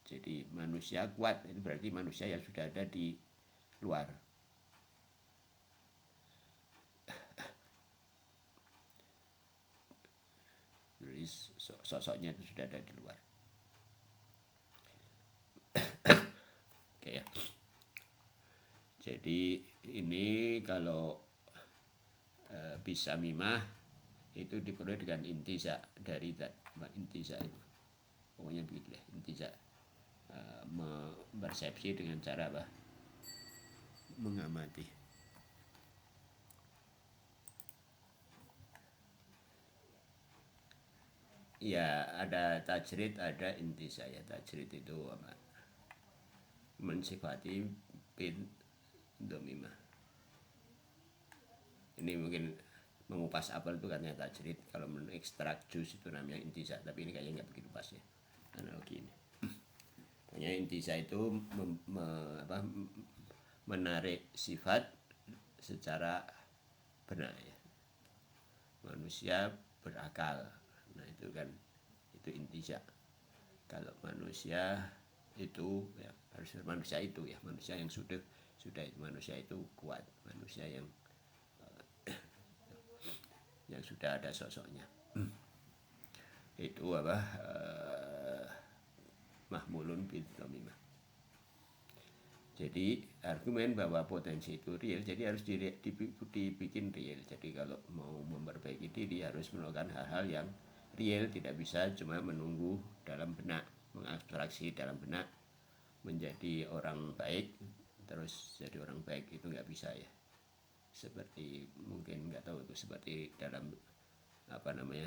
Jadi manusia kuat itu berarti manusia yang sudah ada di luar. Jadi sosoknya itu sudah ada di luar. Oke ya. Jadi ini kalau bisa mimah itu diperoleh dengan intiza dari intiza itu. Pokoknya begitu ya, intiza. Persepsi dengan cara apa? Mengamati. Ya, ada tajrid, ada intiza ya. Tajrid itu apa? Mensifati bin domimah. Ini mungkin mengupas apel itu katanya tajrid. Kalau mengekstrak jus itu namanya intiza. Tapi ini kayaknya nggak begitu pas ya analogi ini. Pokoknya intiza itu menarik sifat secara benar ya. Manusia berakal. Nah itu kan itu intiza. Kalau manusia itu ya harus manusia itu ya, manusia yang sudah manusia itu kuat, manusia yang sudah ada sosoknya. Itu apa? Mahmulun bin domimah. Jadi argumen bahwa potensi itu real, jadi harus dibikin real. Jadi kalau mau memperbaiki diri harus melakukan hal-hal yang real, tidak bisa cuma menunggu dalam benak, mengabstraksi dalam benak menjadi orang baik terus jadi orang baik, itu nggak bisa ya. Seperti mungkin nggak tahu itu seperti dalam apa namanya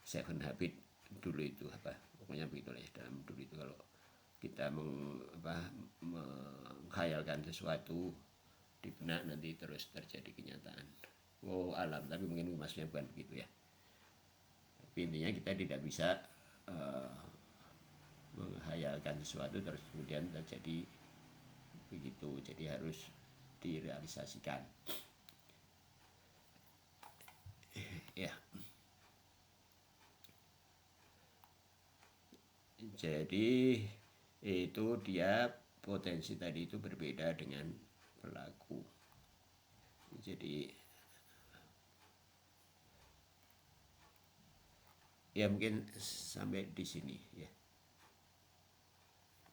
Seven Habit dulu itu apa, pokoknya begitulah ya. Dalam dulu itu kalau kita menghayalkan sesuatu di benak nanti terus terjadi kenyataan. Oh alam, tapi mungkin maksudnya bukan begitu ya. Tapi intinya kita tidak bisa menghayalkan sesuatu terus kemudian terjadi begitu. Jadi harus direalisasikan. Ya. Jadi itu dia potensi tadi itu berbeda dengan pelaku. Jadi ya mungkin sampai di sini ya.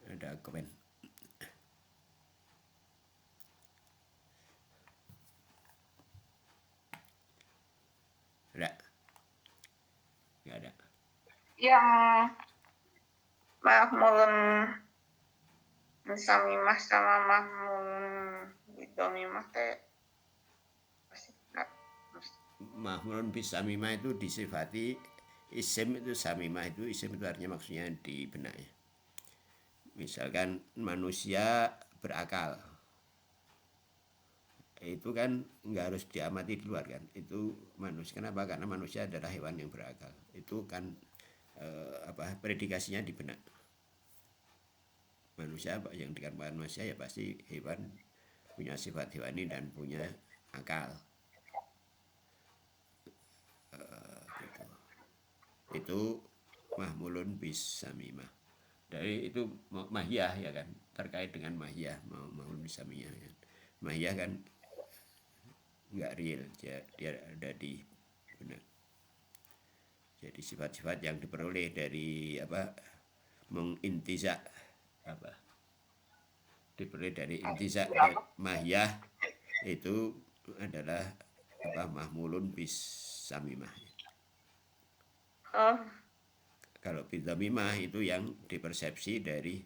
Ada komen? Ada? Nggak ada. Yang mahmulun samimah sama mahmulun bidomimah teh Mahmulun bisamimah itu disifati isim, itu samimah itu isim itu artinya maksudnya di benak ya. Misalkan manusia berakal, itu kan nggak harus diamati di luar kan, itu manusia. Kenapa? Karena manusia adalah hewan yang berakal. Itu kan predikasinya di benak. Manusia yang dikatakan manusia ya pasti hewan, punya sifat hewani dan punya akal. Gitu. Itu mahmulun bis samimah. Dari itu mahiyah ya kan, terkait dengan mahiyah, mahmulun bis samimah kan. Mahiyah kan nggak real, dia ada di benak. Jadi sifat-sifat yang diperoleh dari mengintiza diperoleh dari intiza mahiyah itu adalah mahmulun bis samimah. Kalau bidhamimah itu yang dipersepsi dari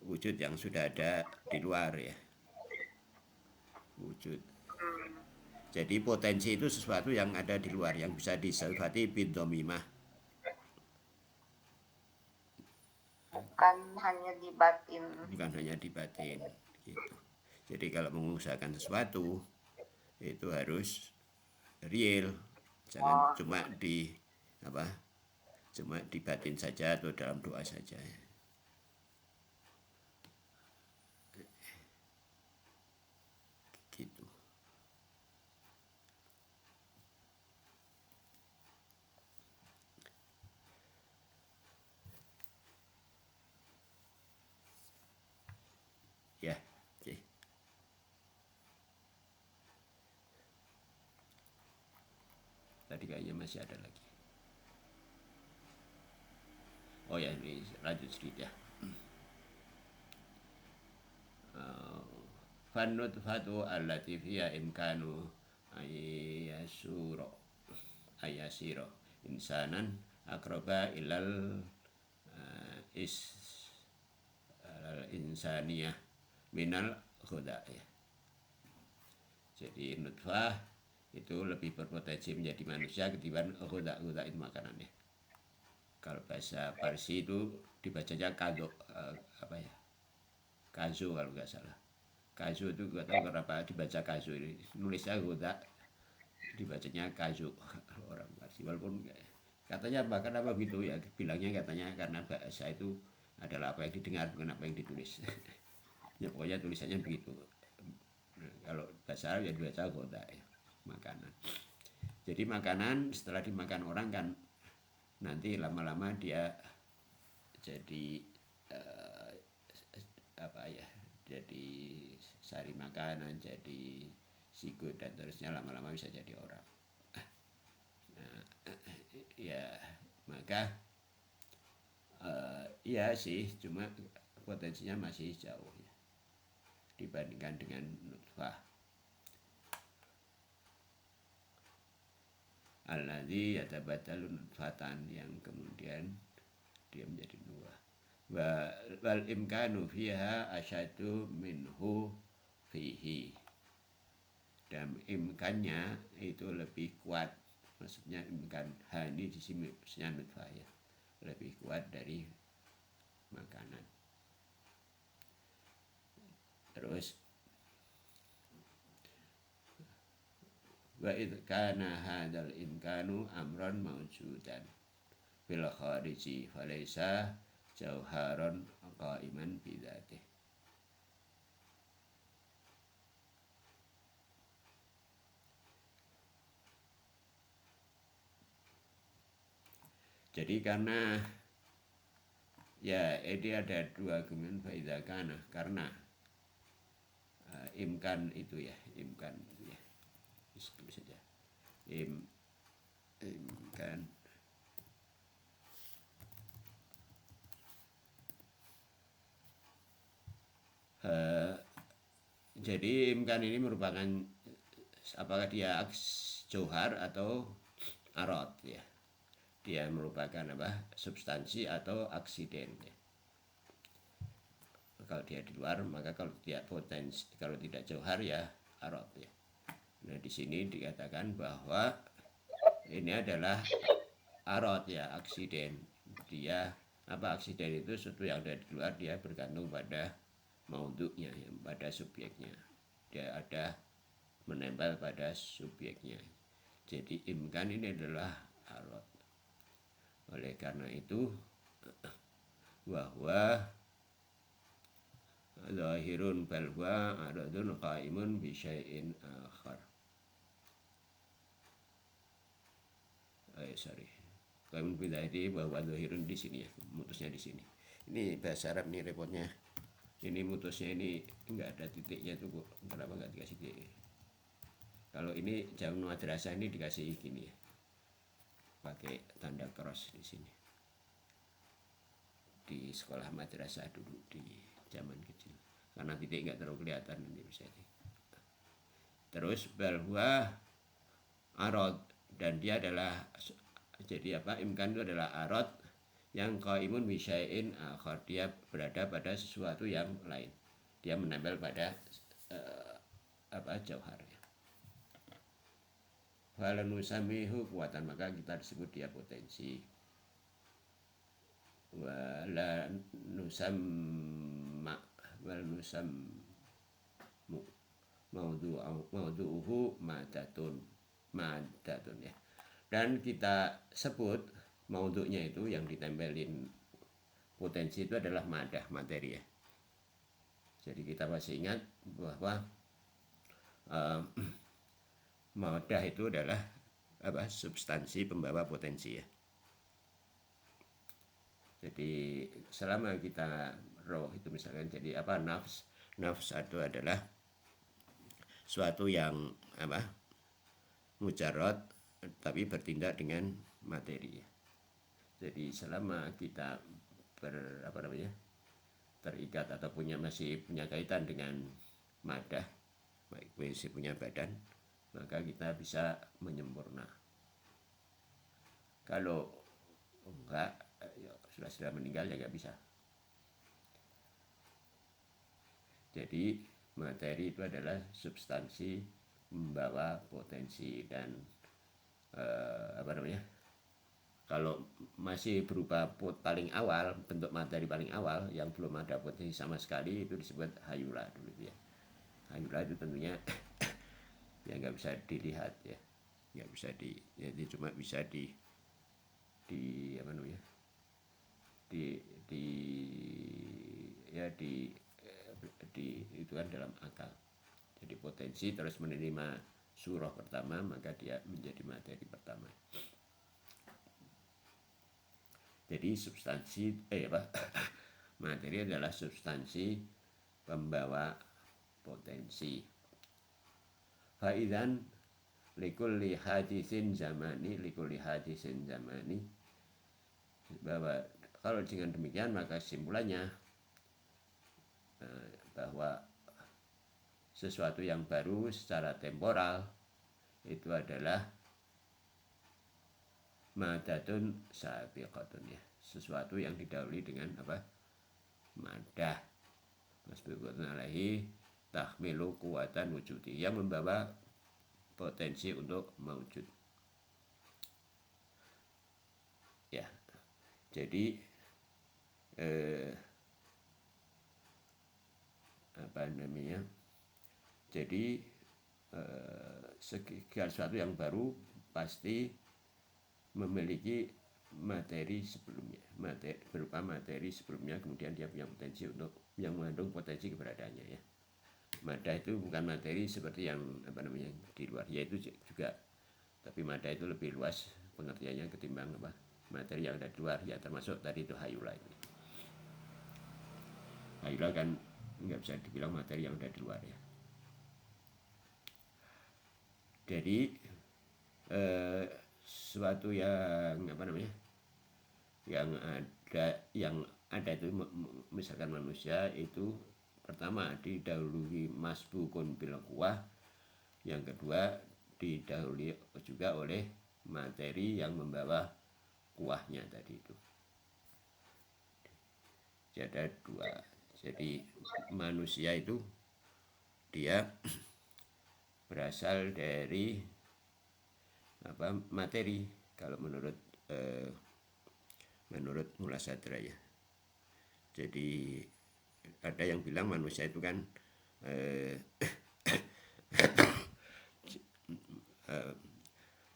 wujud yang sudah ada di luar ya, wujud. Jadi potensi itu sesuatu yang ada di luar yang bisa disifati bidhamimah. bukan hanya di batin. Bukan hanya di batin gitu. Jadi kalau mengusahakan sesuatu itu harus real, jangan cuma cuma di batin saja atau dalam doa saja. Gitu. Ya, oke. Tadi kayaknya masih ada lagi. Oh ya, ini lanjut sedikit ya. Fannutfatu allati fiha imkanu ayasiro insanan akroba ilal insaniyah minal khuda ya. Jadi nutfah itu lebih berpotensi menjadi manusia ketimbang khuda itu makanannya. Kalau bahasa Parsi itu dibacanya kazo, kazo kalau nggak salah. Kazo itu nggak tahu kenapa dibaca kazo ini. Nulisnya khuda, dibacanya kazo orang Parsi. Walaupun katanya bahkan apa gitu ya, bilangnya katanya karena bahasa itu adalah apa yang didengar bukan apa yang ditulis. Ya pokoknya tulisannya begitu. Nah, kalau bahasa Arab ya dibaca khuda ya, makanan. Jadi makanan setelah dimakan orang kan nanti lama-lama dia jadi jadi sari makanan, jadi sikut dan terusnya, lama-lama bisa jadi orang. Nah, ya maka ya sih, cuma potensinya masih jauh ya dibandingkan dengan nutfah. Alladzi yatabaddalu nutfatan, yang kemudian dia menjadi nuah. Wal imkanu fiha asyadu minhu fihi, dan imkannya itu lebih kuat, maksudnya imkan hani di sini maksudnya nutfah ya, lebih kuat dari makanan. Terus wa idh kana hadzal imkanu amran mawjudan fil khariji falaysa jauharon qaiman bidzatih. Jadi karena ya ini ada dua kemungkinan faidha kana, karena imkan itu ya, imkan ya, itu saja imkan jadi imkan ini merupakan apakah dia johar atau arot ya, dia merupakan substansi atau aksiden ya. Kalau dia di luar, maka kalau tidak potensi, kalau tidak johar ya arot ya. Nah di sini dikatakan bahwa ini adalah arot ya, aksiden. Dia aksiden itu sesuatu yang ada di luar, dia bergantung pada maudhu'nya ya, pada subjeknya. Dia ada menempel pada subjeknya. Jadi imkan ini adalah arot. Oleh karena itu bahwa zahirun balwa aradun qaimun bi syai'in akhar. Qaimun bi dzati bahwa zahirun di sini ya, mutusnya di sini. Ini bahasa Arab nih repotnya. Ini mutusnya ini enggak ada titiknya tuh, kenapa enggak dikasih titik? Kalau ini jam madrasah ini dikasih gini ya, pakai tanda cross di sini. Di sekolah madrasah dulu di zaman kecil, karena titik nggak terlalu kelihatan nanti bisa ini. Terus bahwa arad, dan dia adalah jadi imkan itu adalah arad yang qaimun bi syai'in akhar, dia berada pada sesuatu yang lain, dia menempel pada jauharnya. Fala nusamihu kuatan, maka kita disebut dia potensi. Wala nusamma wal nusammu maudu'uhu madatun ya. Dan kita sebut maudhu'nya itu yang ditempelin potensi itu adalah madah, materi ya. Jadi kita masih ingat bahwa madah itu adalah substansi pembawa potensi ya. Jadi selama kita roh itu misalkan jadi nafs itu adalah suatu yang mujarrad tapi bertindak dengan materi. Jadi selama kita terikat atau masih punya kaitan dengan madah, masih punya badan, maka kita bisa menyempurna. Kalau enggak, ya sudah meninggal ya nggak bisa. Jadi materi itu adalah substansi membawa potensi dan kalau masih berupa paling awal, bentuk materi paling awal yang belum ada potensi sama sekali, itu disebut hayula dulu ya. Hayula itu tentunya ya nggak bisa dilihat ya, nggak bisa jadi cuma bisa di itu kan dalam akal. Jadi potensi terus menerima surah pertama, maka dia menjadi materi pertama. Jadi substansi materi adalah substansi pembawa potensi. Fa'idan likulli hadisin zamani, bahwa kalau dengan demikian maka kesimpulannya bahwa sesuatu yang baru secara temporal itu adalah madatun sabiqatun ya, sesuatu yang didahului dengan apa? Madah. Masbiqatun alaihi tahmilu kuwatan wujudi, yang membawa potensi untuk mewujud. Ya. Jadi Jadi segala sesuatu yang baru pasti memiliki materi sebelumnya, berupa materi sebelumnya, kemudian dia punya potensi untuk yang mengandung potensi keberadaannya ya. Madah itu bukan materi seperti yang di luar, yaitu juga, tapi madah itu lebih luas pengertiannya ketimbang materi yang ada di luar ya, termasuk tadi itu hayula itu. Hayula kan nggak bisa dibilang materi yang ada di luar ya. Jadi sesuatu yang yang ada itu, misalkan manusia itu pertama didahului masbukun bil quwah, yang kedua didahului juga oleh materi yang membawa kuahnya tadi itu. Jadi ada dua. Jadi manusia itu dia berasal dari materi kalau menurut Mula Sadra ya. Jadi ada yang bilang manusia itu kan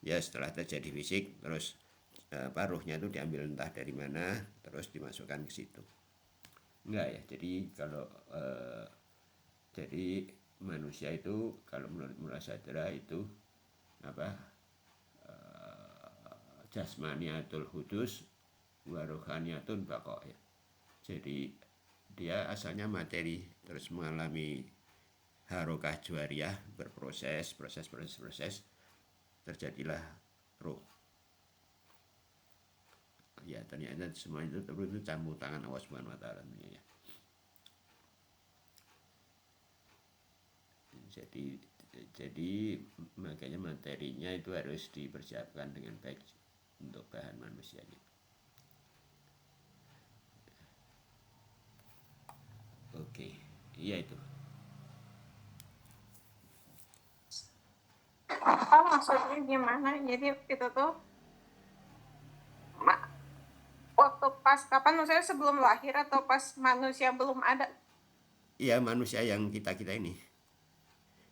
ya setelah terjadi fisik terus ruhnya itu diambil entah dari mana terus dimasukkan ke situ. Enggak ya. Jadi kalau jadi manusia itu kalau menurut Mula Sadra itu jasmaniatul hudus wa rohaniyatun baqa ya. Jadi dia asalnya materi terus mengalami harokah juariyah, berproses, terjadilah roh. Ya ternyata semua itu campur tangan Allah Subhanahu wa taala ya. Jadi makanya materinya itu harus dipersiapkan dengan baik untuk bahan manusianya. Oke, iya itu. Maksudnya gimana? Jadi itu tuh waktu pas kapan, maksudnya sebelum lahir atau pas manusia belum ada? Iya, manusia yang kita ini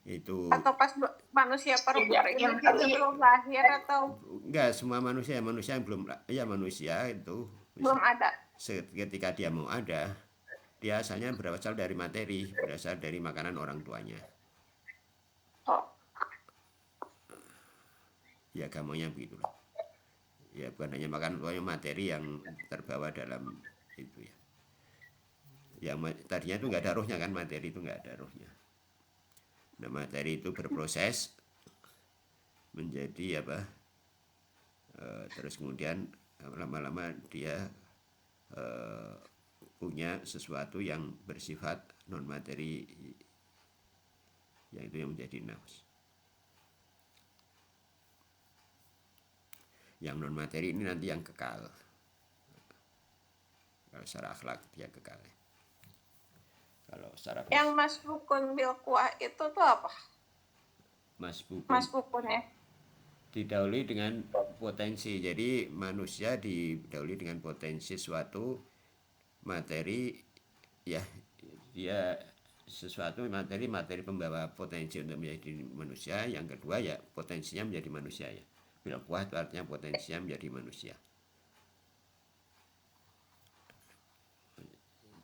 itu. Atau pas manusia belum lahir atau enggak, semua manusia yang belum ya, manusia itu belum ada. Ketika dia mau ada, dia asalnya berasal dari materi, berasal dari makanan orang tuanya. Ya gampangnya begitulah. Ya bukan hanya makan tuanya, materi yang terbawa dalam itu ya. Yang tadinya itu nggak ada rohnya kan, materi itu nggak ada rohnya. Nah materi itu berproses menjadi terus kemudian lama-lama dia punya sesuatu yang bersifat non materi yang itu yang menjadi nafs. Yang non materi ini nanti yang kekal. Kalau secara akhlak dia kekal. Kalau secara Yang masbukun bil kuah itu tuh apa? Masbukun ya. Didahului dengan potensi. Jadi manusia didahului dengan potensi suatu materi, ya dia sesuatu materi pembawa potensi untuk menjadi manusia. Yang kedua ya potensinya menjadi manusia ya. Bil kuah itu artinya potensinya menjadi manusia.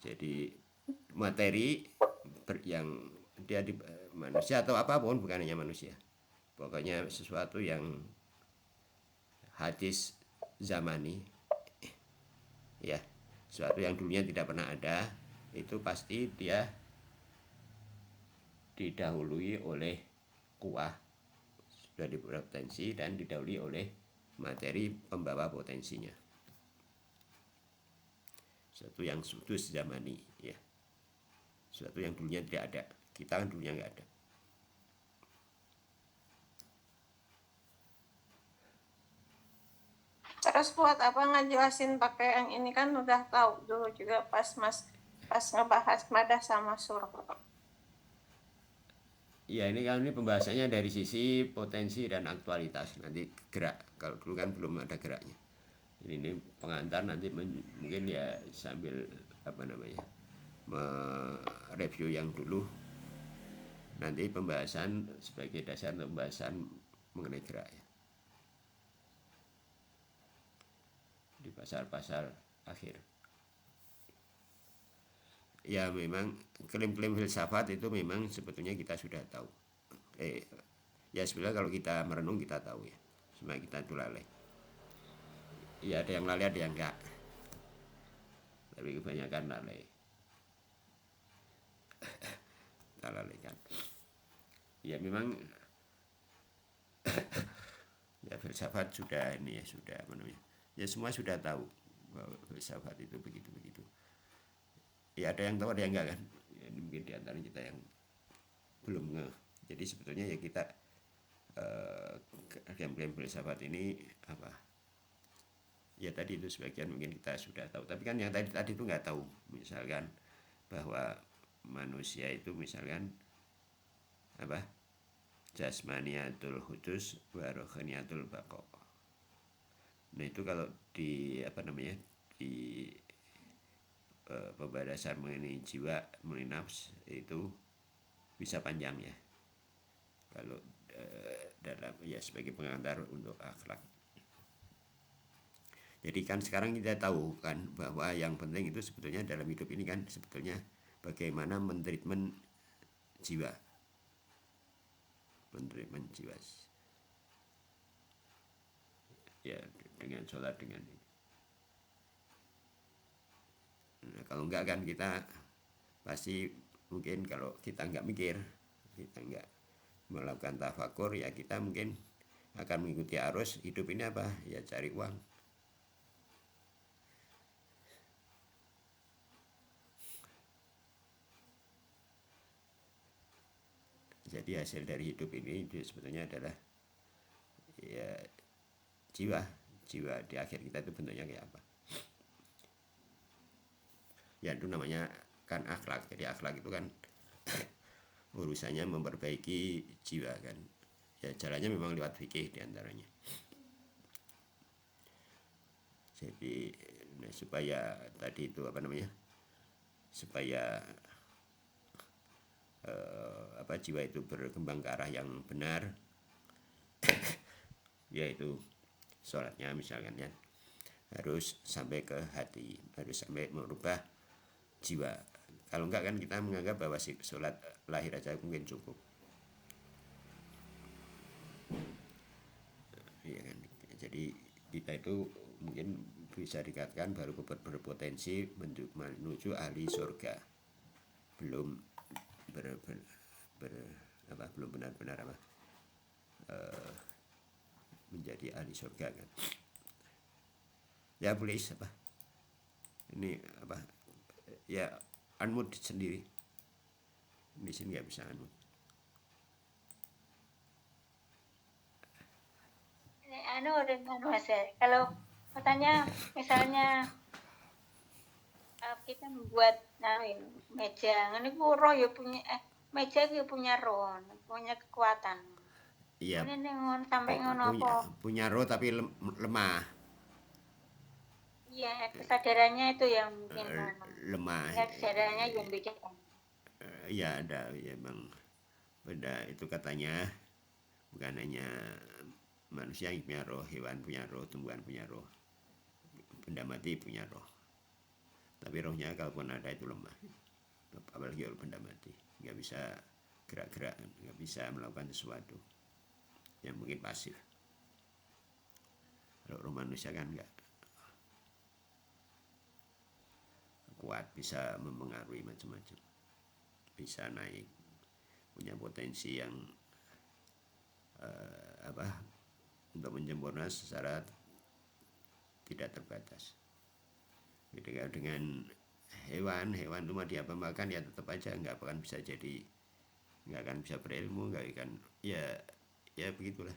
Jadi materi yang dia di manusia atau apapun, bukan hanya manusia, pokoknya sesuatu yang hadis zamani, ya sesuatu yang dulunya tidak pernah ada, itu pasti dia didahului oleh kuah, sudah dipotensi, dan didahului oleh materi pembawa potensinya, sesuatu yang sudus zamani, ya sesuatu yang dulunya tidak ada. Kita kan dulunya nggak ada. Terus buat apa ngejelasin pakai yang ini, kan udah tahu dulu juga pas ngebahas madah sama surga. Ya ini kan ini pembahasannya dari sisi potensi dan aktualitas. Nanti gerak, kalau dulu kan belum ada geraknya. Ini pengantar, nanti mungkin ya sambil apa namanya mereview yang dulu, nanti pembahasan sebagai dasar untuk pembahasan mengenai gerak ya di pasal-pasal akhir. Ya memang klaim-klaim filsafat itu memang sebetulnya kita sudah tahu. Ya sebenarnya kalau kita merenung kita tahu ya, cuma kita itu lalai. Ya ada yang lalai, ada yang enggak, tapi kebanyakan lalai. Kita lalai kan. Ya memang ya filsafat sudah ini ya, sudah apa namanya, ya semua sudah tahu bahwa filsafat itu begitu-begitu. Ya ada yang tahu, ada yang enggak kan. Ya, mungkin di antara kita yang belum ngeh. Jadi sebetulnya ya kita klaim-klaim filsafat ini apa? Ya tadi itu sebagian mungkin kita sudah tahu, tapi kan yang tadi itu nggak tahu. Misalkan bahwa manusia itu misalkan apa? Jasmaniyatul hudus wa rohaniyatul baqo. Nah itu kalau di apa namanya di pembahasan mengenai jiwa, mengenai nafs itu bisa panjang ya. Kalau dalam ya sebagai pengantar untuk akhlak. Jadi kan sekarang kita tahu kan bahwa yang penting itu sebetulnya dalam hidup ini kan sebetulnya bagaimana mentreatment jiwa. Mentreatment jiwa. Ya dengan sholat, dengan ini. Nah, kalau enggak kan kita pasti mungkin kalau kita enggak mikir, kita enggak melakukan tafakur, ya kita mungkin akan mengikuti arus hidup ini apa? Ya cari uang. Jadi hasil dari hidup ini itu sebetulnya adalah ya jiwa di akhir kita itu bentuknya kayak apa. Ya itu namanya kan akhlak. Jadi akhlak itu kan urusannya memperbaiki jiwa kan. Ya jalannya memang lewat fikih diantaranya. Jadi nah, supaya tadi itu apa namanya, supaya apa jiwa itu berkembang ke arah yang benar, yaitu sholatnya misalkan ya harus sampai ke hati, harus sampai merubah jiwa. Kalau enggak kan kita menganggap bahwa sholat lahir aja mungkin cukup. Ya kan? Jadi kita itu mungkin bisa dikatakan baru berpotensi menuju ahli surga, belum belum benar-benar apa menjadi ahli surga kan. Ya boleh apa ini apa ya unmute sendiri di sini nggak bisa unmute. Mas ya, kalau katanya misalnya kita membuat meja, ini roh ya punya meja itu punya roh, punya kekuatan. Iya, Ini ngono sampai ngono punya apa? punya roh tapi lemah. Iya, kesadarannya itu yang mungkin Lemah. kesadarannya yang beda. Ya ada, ya emang beda itu katanya, bukan hanya manusia yang punya roh, hewan punya roh, tumbuhan punya roh, benda mati punya roh. Tapi rohnya kalaupun ada itu lemah. Apalagi kalau benda mati, nggak bisa gerak-gerak, nggak bisa melakukan sesuatu, yang mungkin pasif. Kalau roh manusia kan nggak kuat, bisa mempengaruhi macam-macam, bisa naik, punya potensi yang untuk menyempurna secara tidak terbatas. Beda dengan hewan itu mah dia makan ya tetap aja nggak akan bisa jadi, nggak akan bisa berilmu, nggak akan, ya begitulah.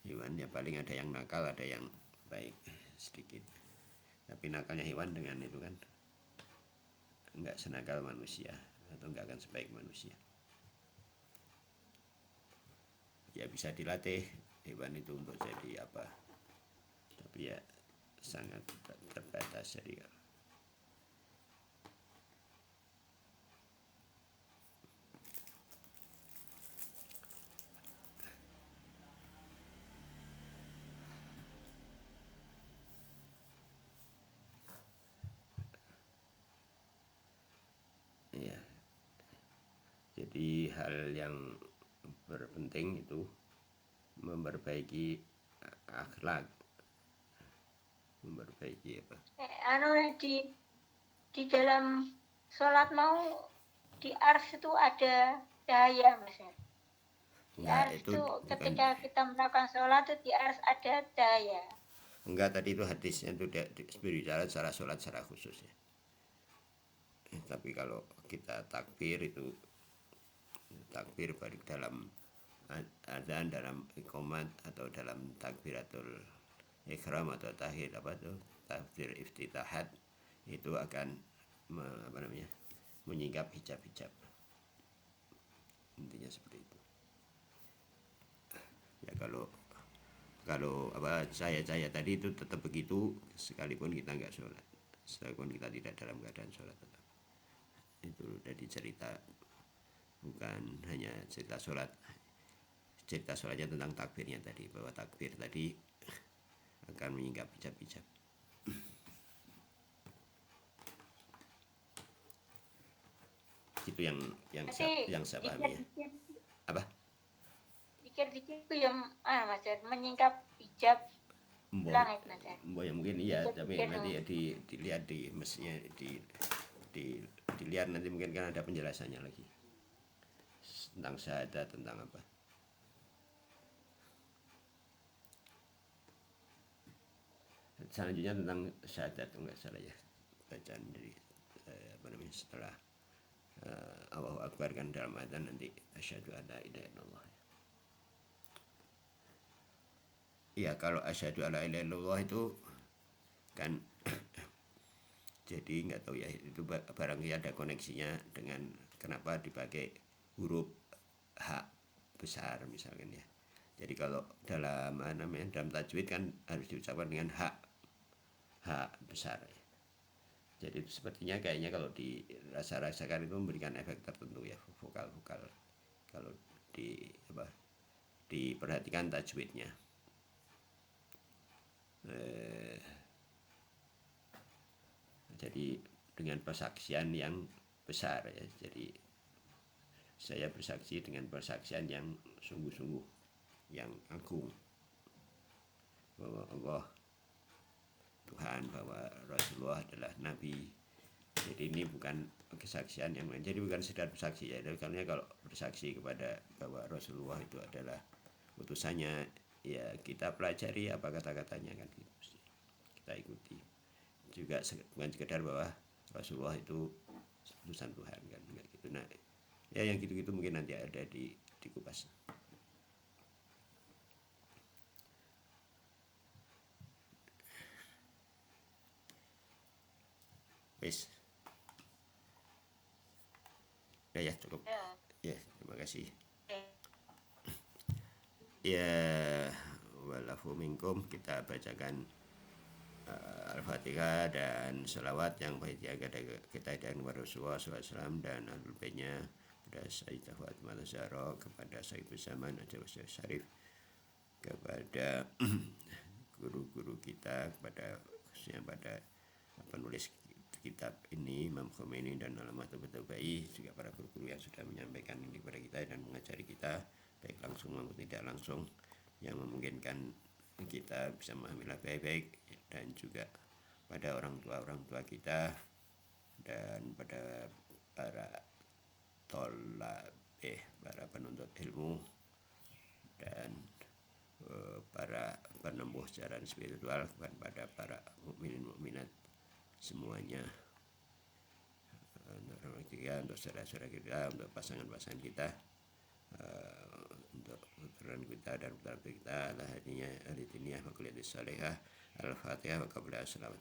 Hewan ya paling ada yang nakal, ada yang baik sedikit. Tapi nakalnya hewan dengan itu kan nggak senakal manusia, atau nggak akan sebaik manusia. Ya bisa dilatih hewan itu untuk jadi apa, tapi ya sangat terbatas. Jadi ya, jadi hal yang berpenting itu memperbaiki akhlak, memperbaiki apa, Di dalam sholat mau di ars itu ada cahaya, Mas ya. Di enggak ars itu itu bukan, ketika kita melakukan sholat itu di ars ada cahaya. enggak, tadi itu hadisnya itu berbicara secara sholat secara khusus ya. Tapi kalau kita takbir itu, takbir balik dalam adzan, dalam iqamat, atau dalam takbiratul ikram atau tahiyat apa tuh, takbir iftitahat, itu akan menyingkap hijab-hijab, intinya seperti itu ya. Kalau apa saya tadi itu tetap begitu, sekalipun kita nggak sholat, sekalipun kita tidak dalam keadaan sholat, tetap itu dari cerita, bukan hanya cerita sholat. Cerita sholatnya tentang takbirnya tadi, bahwa takbir tadi akan menyingkap hijab-hijab. Itu yang saya pahami ya. Apa? Dikir-dikir itu yang Mas ya, menyingkap hijab langit, Mas ya. Mungkin iya, tapi nanti ya dilihat mestinya dilihat nanti, mungkin kan ada penjelasannya lagi tentang syahadat, tentang apa. Selanjutnya tentang syahadat, enggak salah ya, bacaan dari setelah Allahu Akbar kan dalam adzan nanti asyhadu alla ilaha illallah. Ya kalau asyhadu alla ilaha illallah itu kan jadi nggak tahu ya, itu barangkali ada koneksinya dengan kenapa dipakai huruf H besar misalkan ya. Jadi kalau dalam dalam tajwid kan harus diucapkan dengan H besar ya. Jadi sepertinya kayaknya kalau dirasa-rasakan itu memberikan efek tertentu ya, vokal-vokal kalau diperhatikan tajwidnya. Jadi dengan persaksian yang besar ya. Jadi saya bersaksi dengan persaksian yang sungguh-sungguh, yang agung, bahwa Allah Tuhan, bahwa Rasulullah adalah Nabi. Jadi ini bukan kesaksian yang lain. Jadi bukan sekedar bersaksi ya. Karena kalau bersaksi kepada bahwa Rasulullah itu adalah utusannya, ya kita pelajari apa kata-katanya kan gitu. Kita ikuti. Juga bukan sekedar bahwa Rasulullah itu utusan Tuhan kan, enggak gitu. Nah, ya yang gitu-gitu mungkin nanti ada di kupas. Wis. Ya cukup. Ya. Ya, terima kasih. Oke. Ya, walafu minkum, kita bacakan Al-Fatihah dan salawat yang baik kita dan Rasulullah SAW dan Ahlul Baitnya, kepada Sayyidah Fatimah Zahra, kepada Sayyidul Zaman Ajal Syarif, kepada guru-guru kita, kepada khususnya pada penulis kitab ini Imam Khomeini dan Alamat Tabatabai, juga para guru-guru yang sudah menyampaikan ini kepada kita dan mengajari kita baik langsung maupun tidak langsung, yang memungkinkan kita bisa memahami baik-baik, dan juga pada orang tua kita dan pada para para penuntut ilmu dan para penempuh jalan spiritual, kepada para mukminin mukminat semuanya, untuk saudara-saudara kita, untuk pasangan-pasangan kita, untuk putra kita dan putra kita, lahirnya alidiniyah wa kuliyatis salihah. Al-Fatihah wa qabla as-salawat.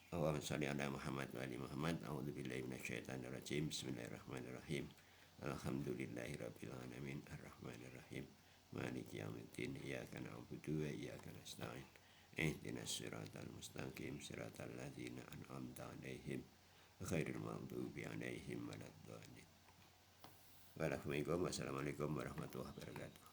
Allahumma shalli ala Muhammad wa ali Muhammad. A'udzu billahi minasyaitonir rajim. Bismillahirrahmanirrahim. Alhamdulillahi rabbil alamin, arrahmanir rahim, maliki yaumiddin, iyyaka na'budu wa iyyaka nasta'in. Ihdinas siratal mustaqim, siratal ladzina an'amta 'alaihim ghairil maghdubi 'alaihim waladdallin. Wassalamualaikum warahmatullahi wabarakatuh.